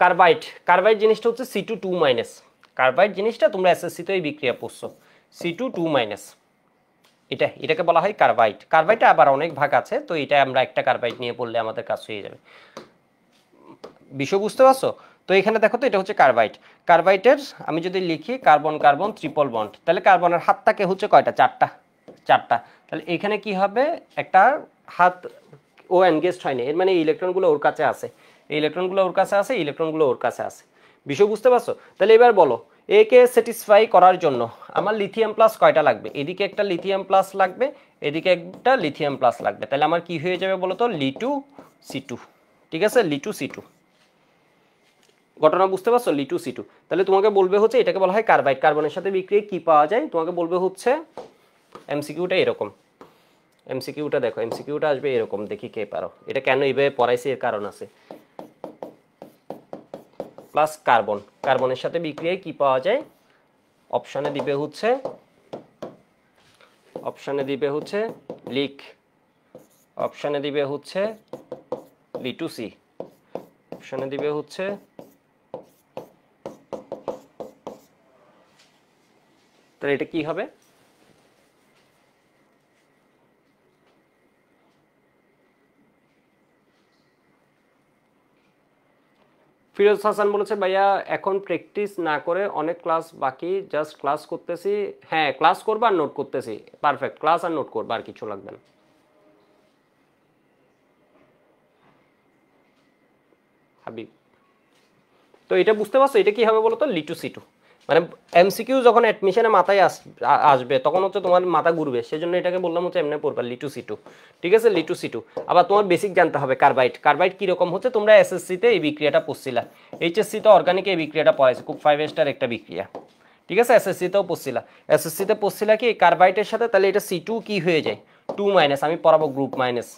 কার্বাইড, কার্বাইড জিনিসটা হচ্ছে C2 2-, কার্বাইড জিনিসটা তোমরা এসএসসি তে এই বিক্রিয়া পড়ছো, C2 2-, এটাকে বলা হয় কার্বাইড। কার্বাইডে আবার অনেক ভাগ আছে, তো এটা আমরা একটা কার্বাইড নিয়ে পড়লে আমাদের কাজ হয়ে যাবে। বিষয় বুঝতে পারছো? তো এখানে দেখো তো এটা হচ্ছে কার্বাইড। কার্বাইডের আমি যদি লিখি কার্বন কার্বন ট্রিপল বন্ড, তাহলে কার্বনের হাত থাকে হচ্ছে কয়টা, চারটা, চারটা। তাহলে এখানে কি হবে, একটা হাত ও এনগেজড হয়নি, এর মানে ইলেকট্রনগুলো ওর কাছে আছে, এই ইলেকট্রনগুলো ওর কাছে আছে, ইলেকট্রনগুলো ওর কাছে আছে। বিষয় বুঝতে পারছো? তাহলে এবার বলো একে স্যাটিসফাই করার জন্য আমার লিথিয়াম প্লাস কয়টা লাগবে, এদিকে একটা লিথিয়াম প্লাস লাগবে, এদিকে একটা লিথিয়াম প্লাস লাগবে। তাহলে আমার কি হয়ে যাবে বলো তো, লিটু সিটু। ঠিক আছে, লিটু সিটু। ঘটনা বুঝতে পারছো, লিটু সিটু। তাহলে তোমাকে বলবে হচ্ছে এটাকে বলা হয় কার্বাইড। কার্বনের সাথে বিক্রিয়া কি পাওয়া যায়, তোমাকে বলবে হচ্ছে এমসিকিউটা এরকম। এমসিকিউটা দেখো, এমসিকিউটা আসবে এরকম, দেখি কে পারো। এটা কেন এইভাবে পড়াইছি এর কারণ আছে। প্লাস কার্বন, কার্বনের সাথে বিক্রিয়ায় কি পাওয়া যায়, অপশানে দিবে হচ্ছে, অপশানে দিবে হচ্ছে লিক, অপশানে দিবে হচ্ছে লিটু সি, অপশানে দিবে হচ্ছে, তাহলে এটা কি হবে, ফিরোজ হাসান বলেছে ভাইয়া এখন প্র্যাকটিস না করে অনেক ক্লাস বাকি, জাস্ট ক্লাস করতেছি। হ্যাঁ ক্লাস করবা আর নোট করতেছি, পারফেক্ট, ক্লাস আর নোট করবা, আর কিছু লাগবে না। হাবিব, তো এটা বুঝতে পারছো, এটা কি হবে বলো তো, লিটু সিটু। মানে এমসিকিউ যখন অ্যাডমিশনে মাথায় আসবে তখন হচ্ছে তোমার মাথা ঘুরবে, সেজন্য এটাকে বললাম হচ্ছে এমনি পড়বা, লিটু সিটু। ঠিক আছে, লিটু সিটু। আবার তোমার বেসিক জানতে হবে কার্বাইড, কার্বাইড কিরকম হচ্ছে, তোমরা এসএসসিতে এই বিক্রিয়াটা পড়ছিলা, এইচএসসিতে অর্গানিক এই বিক্রিয়াটা পড়াইছে, খুব 5 স্টার একটা বিক্রিয়া। ঠিক আছে, এসএসসিতেও পড়ছিলা, এসএসসিতে পড়ছিলা কি কার্বাইডের সাথে, তাহলে এটা C2 কি হয়ে যায়, 2-, আমি পড়াবো গ্রুপ মাইনাস,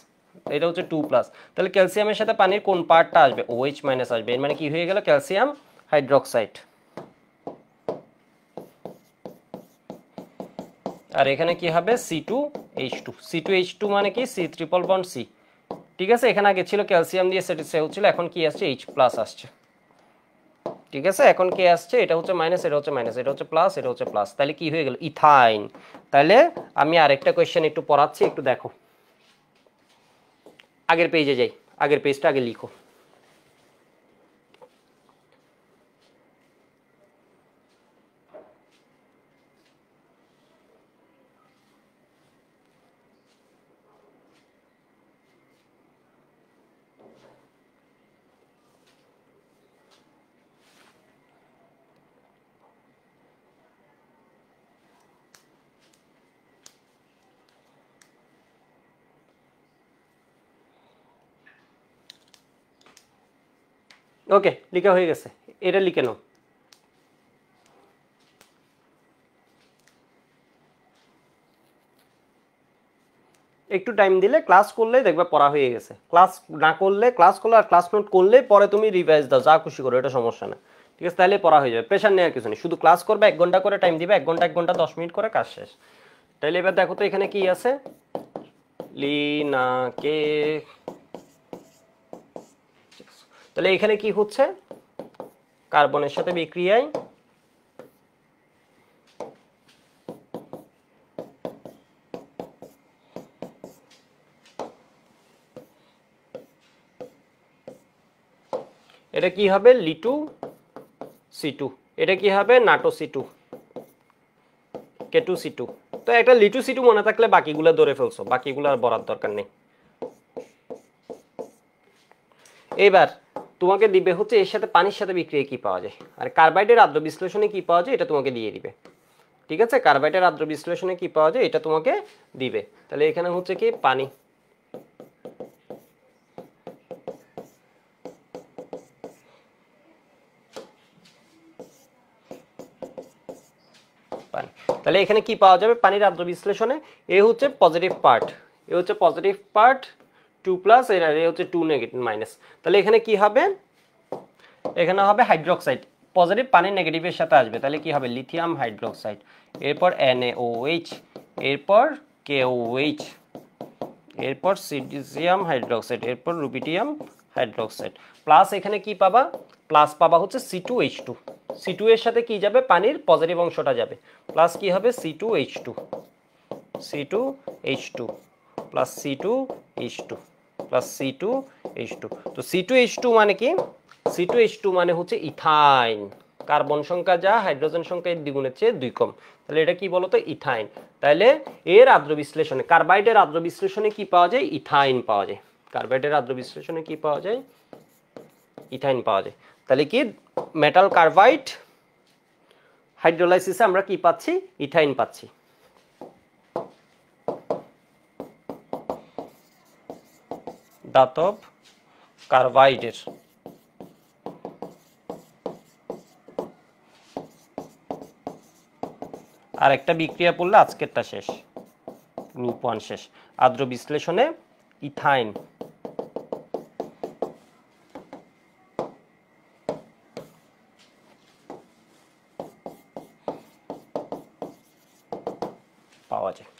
এটা হচ্ছে 2+। তাহলে ক্যালসিয়ামের সাথে পানির কোন পার্টটা আসবে, OH- আসবে, এর মানে কি হয়ে গেল, ক্যালসিয়াম হাইড্রোক্সাইড। আর এখানে কি হবে, C2H2, C2H2 মানে কি, C≡C। ঠিক আছে, এখানে আগে ছিল ক্যালসিয়াম দিয়ে স্যাটিসফাই হচ্ছিল, এখন কি আসছে, H+ আসছে। ঠিক আছে, এখন কে আসছে, এটা হচ্ছে মাইনাস, এটা হচ্ছে মাইনাস, এটা হচ্ছে প্লাস, এটা হচ্ছে প্লাস, তাহলে কি হয়ে গেল, ইথাইন। তাহলে আমি আরেকটা কোয়েশ্চেন একটু পড়াচ্ছি, একটু দেখো, আগের পেজে যাই, আগের পেজটা আগে লিখো। ওকে, লিখা হয়ে গেছে, এটা লিখে নাও। একটু টাইম দিলে, ক্লাস করলে দেখবে পড়া হয়ে গেছে, ক্লাস না করলে, ক্লাস করলে আর ক্লাস নোট করলে পরে তুমি রিভাইজ দাও, যা খুশি করো, এটা সমস্যা না। ঠিক আছে, তাহলে পড়া হয়ে যাবে, প্রেশার নেওয়ার কিছু নেই, শুধু ক্লাস করবে, 1 ঘন্টা করে টাইম দিবে, 1 ঘন্টা 1 ঘন্টা 10 মিনিট করে, কাজ শেষ। তাহলে এবার দেখো তো এখানে কি আছে, লিনাকে, তাহলে এখানে কি হচ্ছে, কার্বনের সাথে বিক্রিয়ায় এটা কি হবে লিটু C2, এটা কি হবে নাটো C2 K2 C2। তো একটা লিটু C2 মনে থাকলে বাকিগুলো ধরে ফেলছো, বাকিগুলো আর বলার দরকার নেই। এবার তোমাকে দিবে হচ্ছে এর সাথে পানির সাথে বিক্রিয়া কি পাওয়া যায়, আর কার্বাইডের আদ্র বিশ্লেষণে কি পাওয়া যায় এটা তোমাকে দিয়ে দিবে। ঠিক আছে, কার্বাইডের আদ্র বিশ্লেষণে কি পাওয়া যায় এটা তোমাকে দিবে। তাহলে এখানে হচ্ছে কি পানি, তাহলে এখানে কি পাওয়া যাবে পানির আদ্র বিশ্লেষণে, এ হচ্ছে পজিটিভ পার্ট, এ হচ্ছে পজিটিভ পার্ট 2 প্লাস, এর হচ্ছে 2 নেগেটিভ মাইনাস। তাহলে এখানে কি হবে, এখানে হবে হাইড্রোক্সাইড, পজিটিভ পানি নেগেটিভের সাথে আসবে, তাহলে কি হবে লিথিয়াম হাইড্রোক্সাইড, এরপর NaOH, এরপর KOH, এরপর সিলিজিয়াম হাইড্রোক্সাইড, এরপর রুবিডিয়াম হাইড্রোক্সাইড, প্লাস এখানে কি পাবা, প্লাস পাবা হচ্ছে C2H2, C2 এর সাথে কি যাবে পানির পজিটিভ অংশটা যাবে, প্লাস কি হবে C2H2, C2H2 plus C2H2 plus C2H2। তো C2H2 মানে কি, C2H2 মানে হচ্ছে ইথাইন, কার্বন সংখ্যা যা হাইড্রোজেন সংখ্যা এর দ্বিগুণের চেয়ে 2 কম, তাহলে এটা কি বলতো ইথাইন। তাহলে এর আদ্র বিশ্লেষণে কার্বাইডের আদ্র বিশ্লেষণে কি পাওয়া যায় ইথাইন পাওয়া যায়, কার্বাইডের আদ্র বিশ্লেষণে কি পাওয়া যায় ইথাইন পাওয়া যায়। তাহলে কি মেটাল কার্বাইড হাইড্রোলাইসিসে আমরা কি পাচ্ছি ইথাইন পাচ্ছি। ধাতব কার্বাইডের আর একটা বিক্রিয়া পড়লে আজকেরটা শেষ, গ্রুপ 1 শেষ। আদ্র বিশ্লেষণে ইথাইন পাওয়া যায়।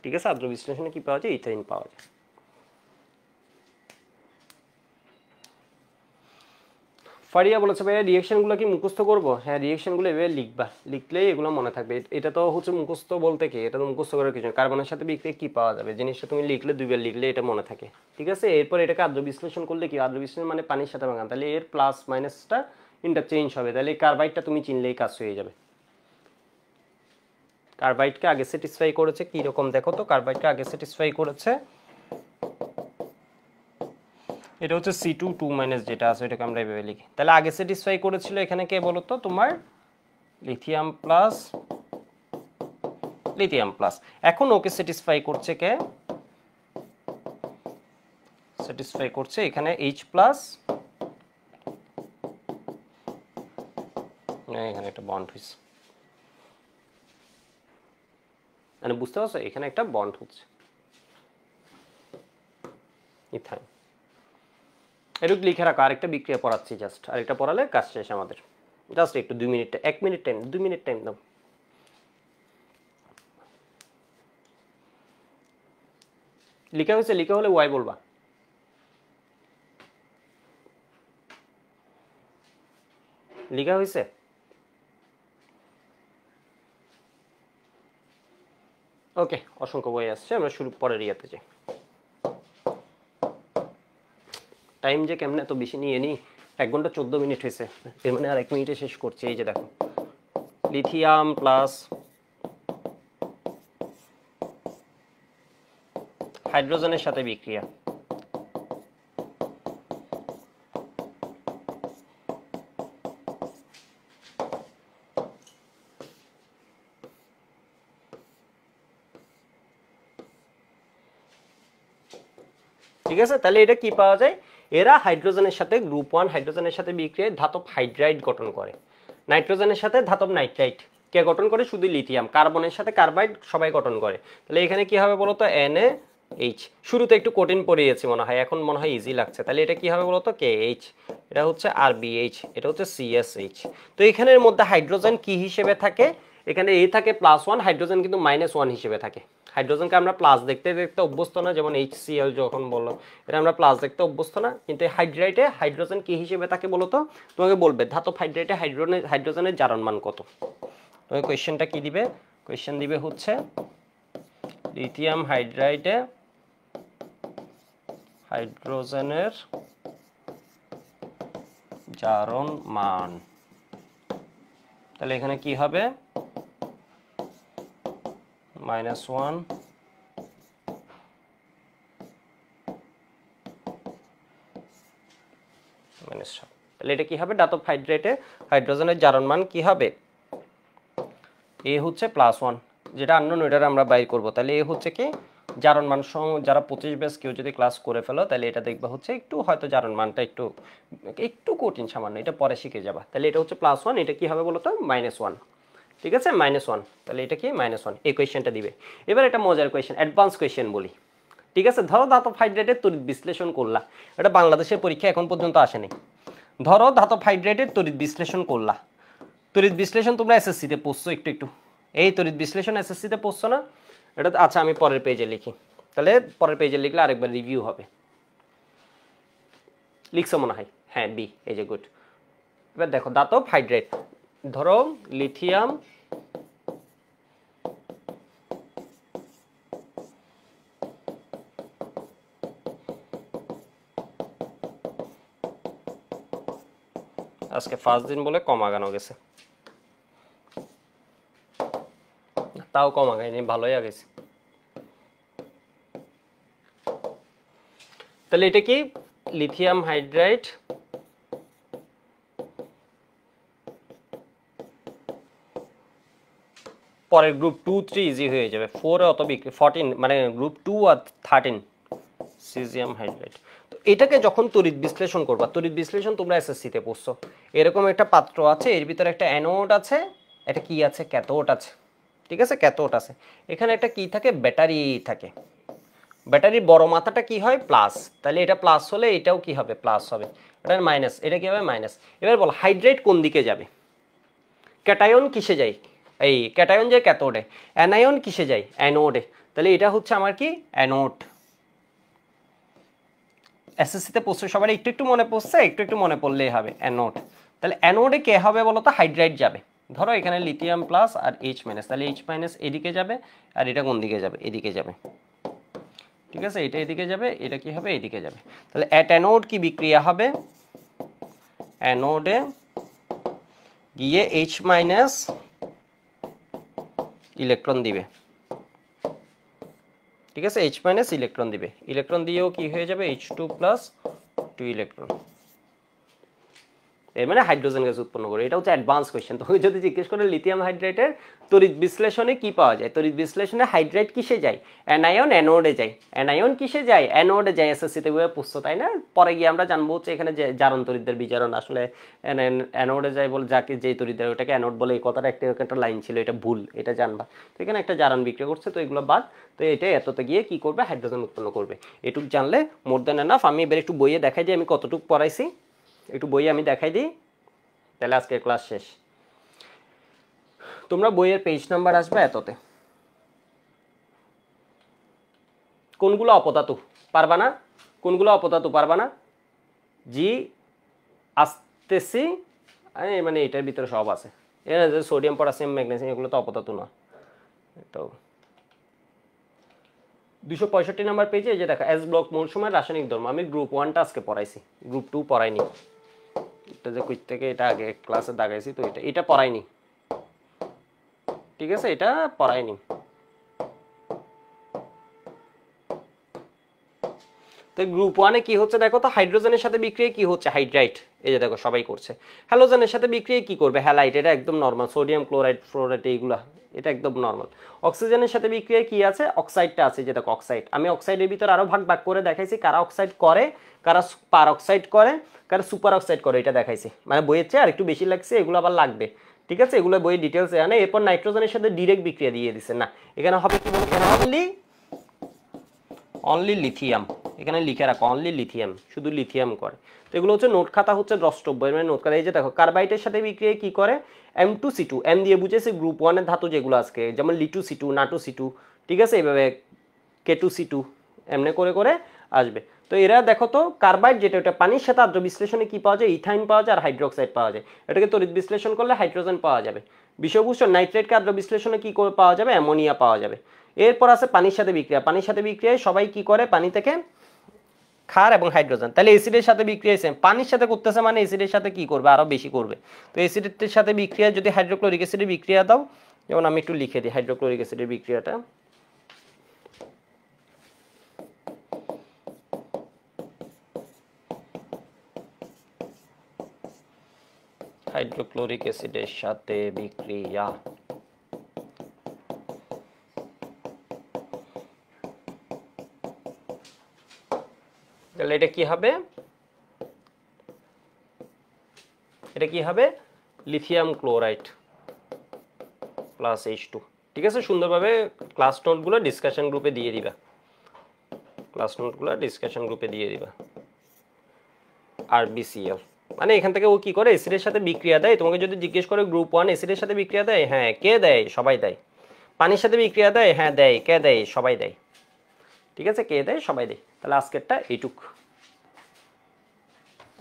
ঠিক আছে, আদ্র বিশ্লেষণে কি পাওয়া যায় ইথাইন পাওয়া যায়। ফারিয়া বলেছে ভাইয়া রিঅ্যাকশনগুলো কি মুখস্থ করবো? হ্যাঁ রিঅ্যাকশনগুলো এভাবে লিখবা, লিখলেই এগুলো মনে থাকবে। এটা তো হচ্ছে মুখস্থ বলতে কি, এটা তো মুখস্থ করার কিছু, কার্বনের সাথে বিক্রিয়া কি পাওয়া যাবে জিনিসটা তুমি লিখলে 2 বার লিখলে এটা মনে থাকে। ঠিক আছে, এরপর এটাকে আদ্র বিশ্লেষণ করলে কি, আদ্র বিশ্লেষণ মানে পানির সাথে ভাঙা, তাহলে এর প্লাস মাইনাসটা ইন্টারচেঞ্জ হবে, তাহলে এই কার্বাইডটা তুমি চিনলেই কাজ হয়ে যাবে। কার্বাইডকে আগে স্যাটিসফাই করেছে কি রকম দেখো তো, কার্বাইডকে আগে স্যাটিসফাই করেছে এটা হচ্ছে C2 2 মাইনাস যেটা আছে এটাকে আমরা এভাবে লিখি। তাহলে আগে স্যাটিসফাই করেছিল এখানে কে বলো তো, তোমার লিথিয়াম প্লাস লিথিয়াম প্লাস, এখন ওকে স্যাটিসফাই করছে কে, স্যাটিসফাই করছে এখানে H প্লাস, এখানে একটা বন্ড হইছে, মানে বুঝতে পারছো এখানে একটা বন্ড হচ্ছে ইথাইন। এটুকু লিখে রাখো, আরেকটা বিক্রিয়া পড়াচ্ছি জাস্ট, আরেকটা পড়ালে কাজ শেষ আমাদের। জাস্ট একটু 2 minute 1 minute time 2 minute time দাও। লিখা হয়েছে, লিখা হলে ওয়াই বলবা। লিখা হয়েছে? ওকে, অসংখ্য বই আসছে, আমরা শুরু পরের ইয়াতে যাই। টাইম যে কেমনে এত বেশি নিয়ে নি, 1 ঘন্টা 14 মিনিট হয়েছে, এর মানে আর 1 মিনিটে শেষ করছি। এই যে দেখো লিথিয়াম প্লাস হাইড্রোজেনের সাথে বিক্রিয়া, ঠিক আছে। তাহলে এটা কি পাওয়া যায়, এরা হাইড্রোজেনের সাথে গ্রুপ 1 হাইড্রোজেনের সাথে বিক্রিয়ায় ধাতব হাইড্রাইড গঠন করে, নাইট্রোজেনের সাথে ধাতব নাইট্রাইট কে গঠন করে, শুধু লিথিয়াম, কার্বনের সাথে কার্বাইড সবাই গঠন করে। তাহলে এখানে কি হবে বলতো NaH, শুরুতে একটু কঠিন পড়িয়েছি মনে হয়, এখন মনে হয় ইজি লাগছে। তাহলে এটা কি হবে বলতো KH, এটা হচ্ছে RBH, এটা হচ্ছে CSH। তো এখানের মধ্যে হাইড্রোজেন কি হিসেবে থাকে, এখানে এ থাকে +1, হাইড্রোজেন কিন্তু -1 হিসেবে থাকে। হাইড্রোজেনকে আমরা প্লাস দেখতে দেখতে অভ্যস্ত না, যেমন HCl যখন বললো এটা আমরা প্লাস দেখতে অভ্যস্ত না, কিন্তু হাইড্রাইটে হাইড্রোজেন কি হিসেবে থাকে বলো তো? তোমাকে বলবে ধাতব হাইড্রাইটে হাইড্রোজেনের জারণ মান কত। তোমাকে কোয়েশ্চেনটা কি দিবে? কোয়েশ্চেন দিবে হচ্ছে লিথিয়াম হাইড্রাইটে হাইড্রোজেনের জারণ মান। তাহলে এখানে কি হবে? -1 -7। তাহলে এটা কি হবে? ধাতব হাইড্রেটে হাইড্রোজেনের জারণ মান কি হবে? এ হচ্ছে +1, যেটা আননোন ওইটার আমরা বাইর করব। তাহলে এ হচ্ছে কি জারণ মান। যারা 25 ব্যাচ কেউ যদি ক্লাস করে ফেলো তাহলে এটা দেখবা হচ্ছে একটু হয়তো জারণ মানটা একটু কঠিন সামান্য, এটা পরে শিখে যাবা। তাহলে এটা হচ্ছে +1, এটা কি হবে বলো তো? -1। ঠিক আছে, -1। তাহলে এটা কি -1, এই কোয়েশ্চেনটা দিবে। এবার এটা মজার কোয়েশ্চেন, অ্যাডভান্স কোয়েশ্চেন বলি। ঠিক আছে, ধরো ধাতব হাইড্রেটের তড়িৎ বিশ্লেষণ করলা, এটা বাংলাদেশের পরীক্ষা এখন পর্যন্ত আসেনি। ধরো ধাতব হাইড্রেটের তড়িৎ বিশ্লেষণ করলা। তড়িৎ বিশ্লেষণ তোমরা এসএসসিতে পড়ছো একটু। এই তড়িৎ বিশ্লেষণ এসএসসিতে পড়ছো না? এটা আচ্ছা আমি পরের পেজে লিখি, তাহলে পরের পেজে লিখলে আরেকবার রিভিউ হবে। লিখছো মনে হয়? হ্যাঁ, বি, এই যে গুড। এবার দেখো ধাতব হাইড্রেট, ধরো লিথিয়াম আজকে ফার্স্ট দিন বলে কম আগানো গেছে, তাও কম আগায়নি, ভালোই আগেছে। তাহলে এটা কি লিথিয়াম হাইড্রাইড পরের গ্রুপ 2 3 ইজি হয়ে যাবে, 4 অত 14 মানে গ্রুপ 2 আর 13 সিজিয়াম হাইড্রাইড। তো এটাকে যখন তড়িৎ বিশ্লেষণ করবা, তড়িৎ বিশ্লেষণ তোমরা এসএসসিতে পড়ছো, এরকম একটা পাত্র আছে, এর ভিতরে একটা অ্যানোড আছে, এটা কি আছে? ক্যাথোড আছে। ঠিক আছে, ক্যাথোড আছে। এখানে একটা কি থাকে? ব্যাটারি থাকে। ব্যাটারির বড় মাথাটা কি হয়? প্লাস। তাহলে এটা প্লাস হলে এটাও কি হবে? প্লাস হবে। এটা মাইনাস, এটা কি হবে? মাইনাস। এবার বল হাইড্রাইড কোন দিকে যাবে? ক্যাটায়ন কিসে যায়? এই ক্যাটায়ন যায় ক্যাথোডে, অ্যানায়ন কিসে যায়? অ্যানোডে। তাহলে এটা হচ্ছে আমার কি? অ্যানোড। এসএসসিতে পড়ছে সবাই, একটু একটু মনে পড়ছে, একটু একটু মনে পড়লেই হবে। অ্যানোড। তাহলে অ্যানোডে কে হবে বলো তো? হাইড্রাইড যাবে। ধরো এখানে লিথিয়াম প্লাস আর H মাইনাস, তাহলে H মাইনাস এদিকে যাবে, আর এটা কোন দিকে যাবে? এদিকে যাবে। ঠিক আছে, এটা এদিকে যাবে, এটা কি হবে? এদিকে যাবে। তাহলে অ্যাট অ্যানোড কি বিক্রিয়া হবে? অ্যানোডে গিয়ে H মাইনাস ইলেকট্রন দিবে। ঠিক আছে, H মাইনাস ইলেকট্রন দিবে। ইলেকট্রন দিয়েও কি হয়ে যাবে? H2 plus 2 electron. এর মানে হাইড্রোজেন গ্যাস উৎপন্ন করে। এটা হচ্ছে অ্যাডভান্স কোয়েশ্চেন। তোকে যদি জিজ্ঞেস করে লিথিয়াম হাইড্রেটের তড়িৎ বিশ্লেষণে কি পাওয়া যায়, তড়িৎ বিশ্লেষণে হাইড্রাইড কিসে যায়? অ্যানায়ন অ্যানোডে যায়। অ্যানায়ন কিসে যায়? অ্যানোডে যায়। এসএসসিতে বইয়ে পুষছো, তাই না? পরে গিয়ে আমরা জানবো হচ্ছে এখানে যে জারণ তড়িৎদের বিজারণ আসলে অ্যানোডে যায় বলে, যাকে যেই তড়িৎ দেয় ওটাকে অ্যানোড বলে, এই কথাটা একটা লাইন ছিল, এটা ভুল, এটা জানবা। তো এখানে একটা জারণ বিক্রিয়া করছে, তো এগুলো বাদ। তো এটা এততে গিয়ে কি করবে? হাইড্রোজেন উৎপন্ন করবে। এটুক জানলে মোর দেন এনাফ। আমি এবার একটু বইয়ে দেখাই দিই আমি কতটুকু পড়াইছি, একটু বইয়ে আমি দেখাই দিই, তাহলে আজকের ক্লাস শেষ। তোমরা বইয়ের পেজ নাম্বার আসবে এততে। কোনগুলো অপধাতু পারবা না? কোনগুলো অপধাতু পারবা না? জি আসতেছি, মানে এটার ভিতরে সব আছে। সোডিয়াম পটাশিয়াম ম্যাগনেসিয়াম এগুলো তো অপধাতু না। তো 265 নাম্বার পেজে এই যে দেখা, এস ব্লক মৌসুমের রাসায়নিক ধর্ম। আমি গ্রুপ 1টা আজকে পড়াইছি, গ্রুপ 2 পড়াইনি। এটা যে কই থেকে এটা আগে ক্লাসে দাগাইছি, তো এটা পড়াইনি। ঠিক আছে, এটা পড়াইনি। তো গ্রুপ 1-এ কি হচ্ছে দেখো তো, হাইড্রোজেনের সাথে বিক্রিয়া কি হচ্ছে? হাইড্রাইট। এই যে দেখো সবাই করছে। হ্যালোজেনের সাথে বিক্রিয়া কি করবে? হ্যালাইট। এটা একদম নরমাল। সোডিয়াম ক্লোরাইড ফ্লোরাইড এইগুলা এটা একদম নরমাল। অক্সিজেনের সাথে বিক্রিয়া কি আছে? অক্সাইডটা আছে, যে দেখো অক্সাইড। আমি অক্সাইডের ভিতর আরো ভাগ ভাগ করে দেখাইছি, কারা অক্সাইড করে, কারা পার অক্সাইড করে, কারা সুপার অক্সাইড করে, এটা দেখাইছি। মানে বইয়ের চেয়ে আর একটু বেশি লাগছে, এগুলো আবার লাগবে। ঠিক আছে, এগুলো বইয়ের ডিটেলস এখানে। এরপর নাইট্রোজেনের সাথে ডিরেক্ট বিক্রিয়া দিয়ে দিছে না, এখানে হবে কি বলতো? Only lithium. এখানে লিখে রাখো অনলি লিথিয়াম, শুধু লিথিয়াম করে। তো এগুলো হচ্ছে নোট খাতা, হচ্ছে দ্রষ্টব্য, মানে নোট খাতা। এই যে দেখো কার্বাইডের সাথে বিক্রিয়া কি করে, M2C2, এম দিয়ে বুঝেছি গ্রুপ 1 এর ধাতু যেগুলো আজকে, যেমন Li2C2, Na2C2, ঠিক আছে, এইভাবে K2C2 এমনি করে করে আসবে। তো এরা দেখো তো কার্বাইড যেটা, ওটা পানির সাথে আদ্র বিশ্লেষণে কি পাওয়া যায়, ইথাইন পাওয়া যায় আর হাইড্রোক্সাইড পাওয়া যায়। এটাকে তড়িৎ বিশ্লেষণ করলে হাইড্রোজেন পাওয়া যাবে। বিষয়বস্তু নাইট্রেটকে আদ্র বিশ্লেষণে কি করে পাওয়া যাবে, অ্যামোনিয়া পাওয়া যাবে। এরপর আছে পানির সাথে বিক্রিয়া, পানির সাথে বিক্রিয়ায় সবাই কি করে, পানি থেকে ক্ষার এবং হাইড্রোজেন, তাহলে অ্যাসিডের সাথে বিক্রিয়া সেম, পানির সাথে করতেছে মানে অ্যাসিডের সাথে কি করবে, আরো বেশি করবে। তো অ্যাসিডের সাথে বিক্রিয়া যদি হাইড্রোক্লোরিক অ্যাসিডের বিক্রিয়া দাও, যেমন আমি একটু লিখে দিই হাইড্রোক্লোরিক অ্যাসিডের বিক্রিয়াটা, হাইড্রোক্লোরিক অ্যাসিডের সাথে বিক্রিয়া, তাহলে এটা কি হবে, এটা কি হবে, লিথিয়াম ক্লোরাইড প্লাস H2। ঠিক আছে, সুন্দরভাবে ক্লাস নোটগুলো ডিসকাশন গ্রুপে দিয়ে দিবা, ক্লাস নোটগুলো ডিসকাশন গ্রুপে দিয়ে দিবা। RbCl মানে এখান থেকে ও কি করে, অ্যাসিডের সাথে বিক্রিয়া দেয়। তোমাকে যদি জিজ্ঞেস করে গ্রুপ 1 অ্যাসিডের সাথে বিক্রিয়া দেয়, হ্যাঁ কে দেয়, সবাই দেয়। পানির সাথে বিক্রিয়া দেয়, হ্যাঁ দেয়, কে দেয়, সবাই দেয়। ঠিক আছে, কে দেয়, সবাই দেয়। তাহলে আজকেরটা এইটুক,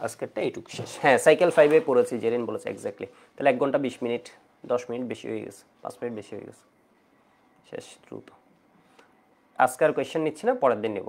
আজকেরটা এইটুক শেষ। হ্যাঁ সাইকেল 5-এ পড়েছি, জেরিন বলেছে এক্স্যাক্টলি। তাহলে 1 ঘন্টা 20 মিনিট, 10 মিনিট বেশি হয়ে গেছে, 5 মিনিট বেশি হয়ে গেছে, শেষ দ্রুত। আজকে আর কোয়েশ্চেন নিচ্ছি না, পরের দিন নেব।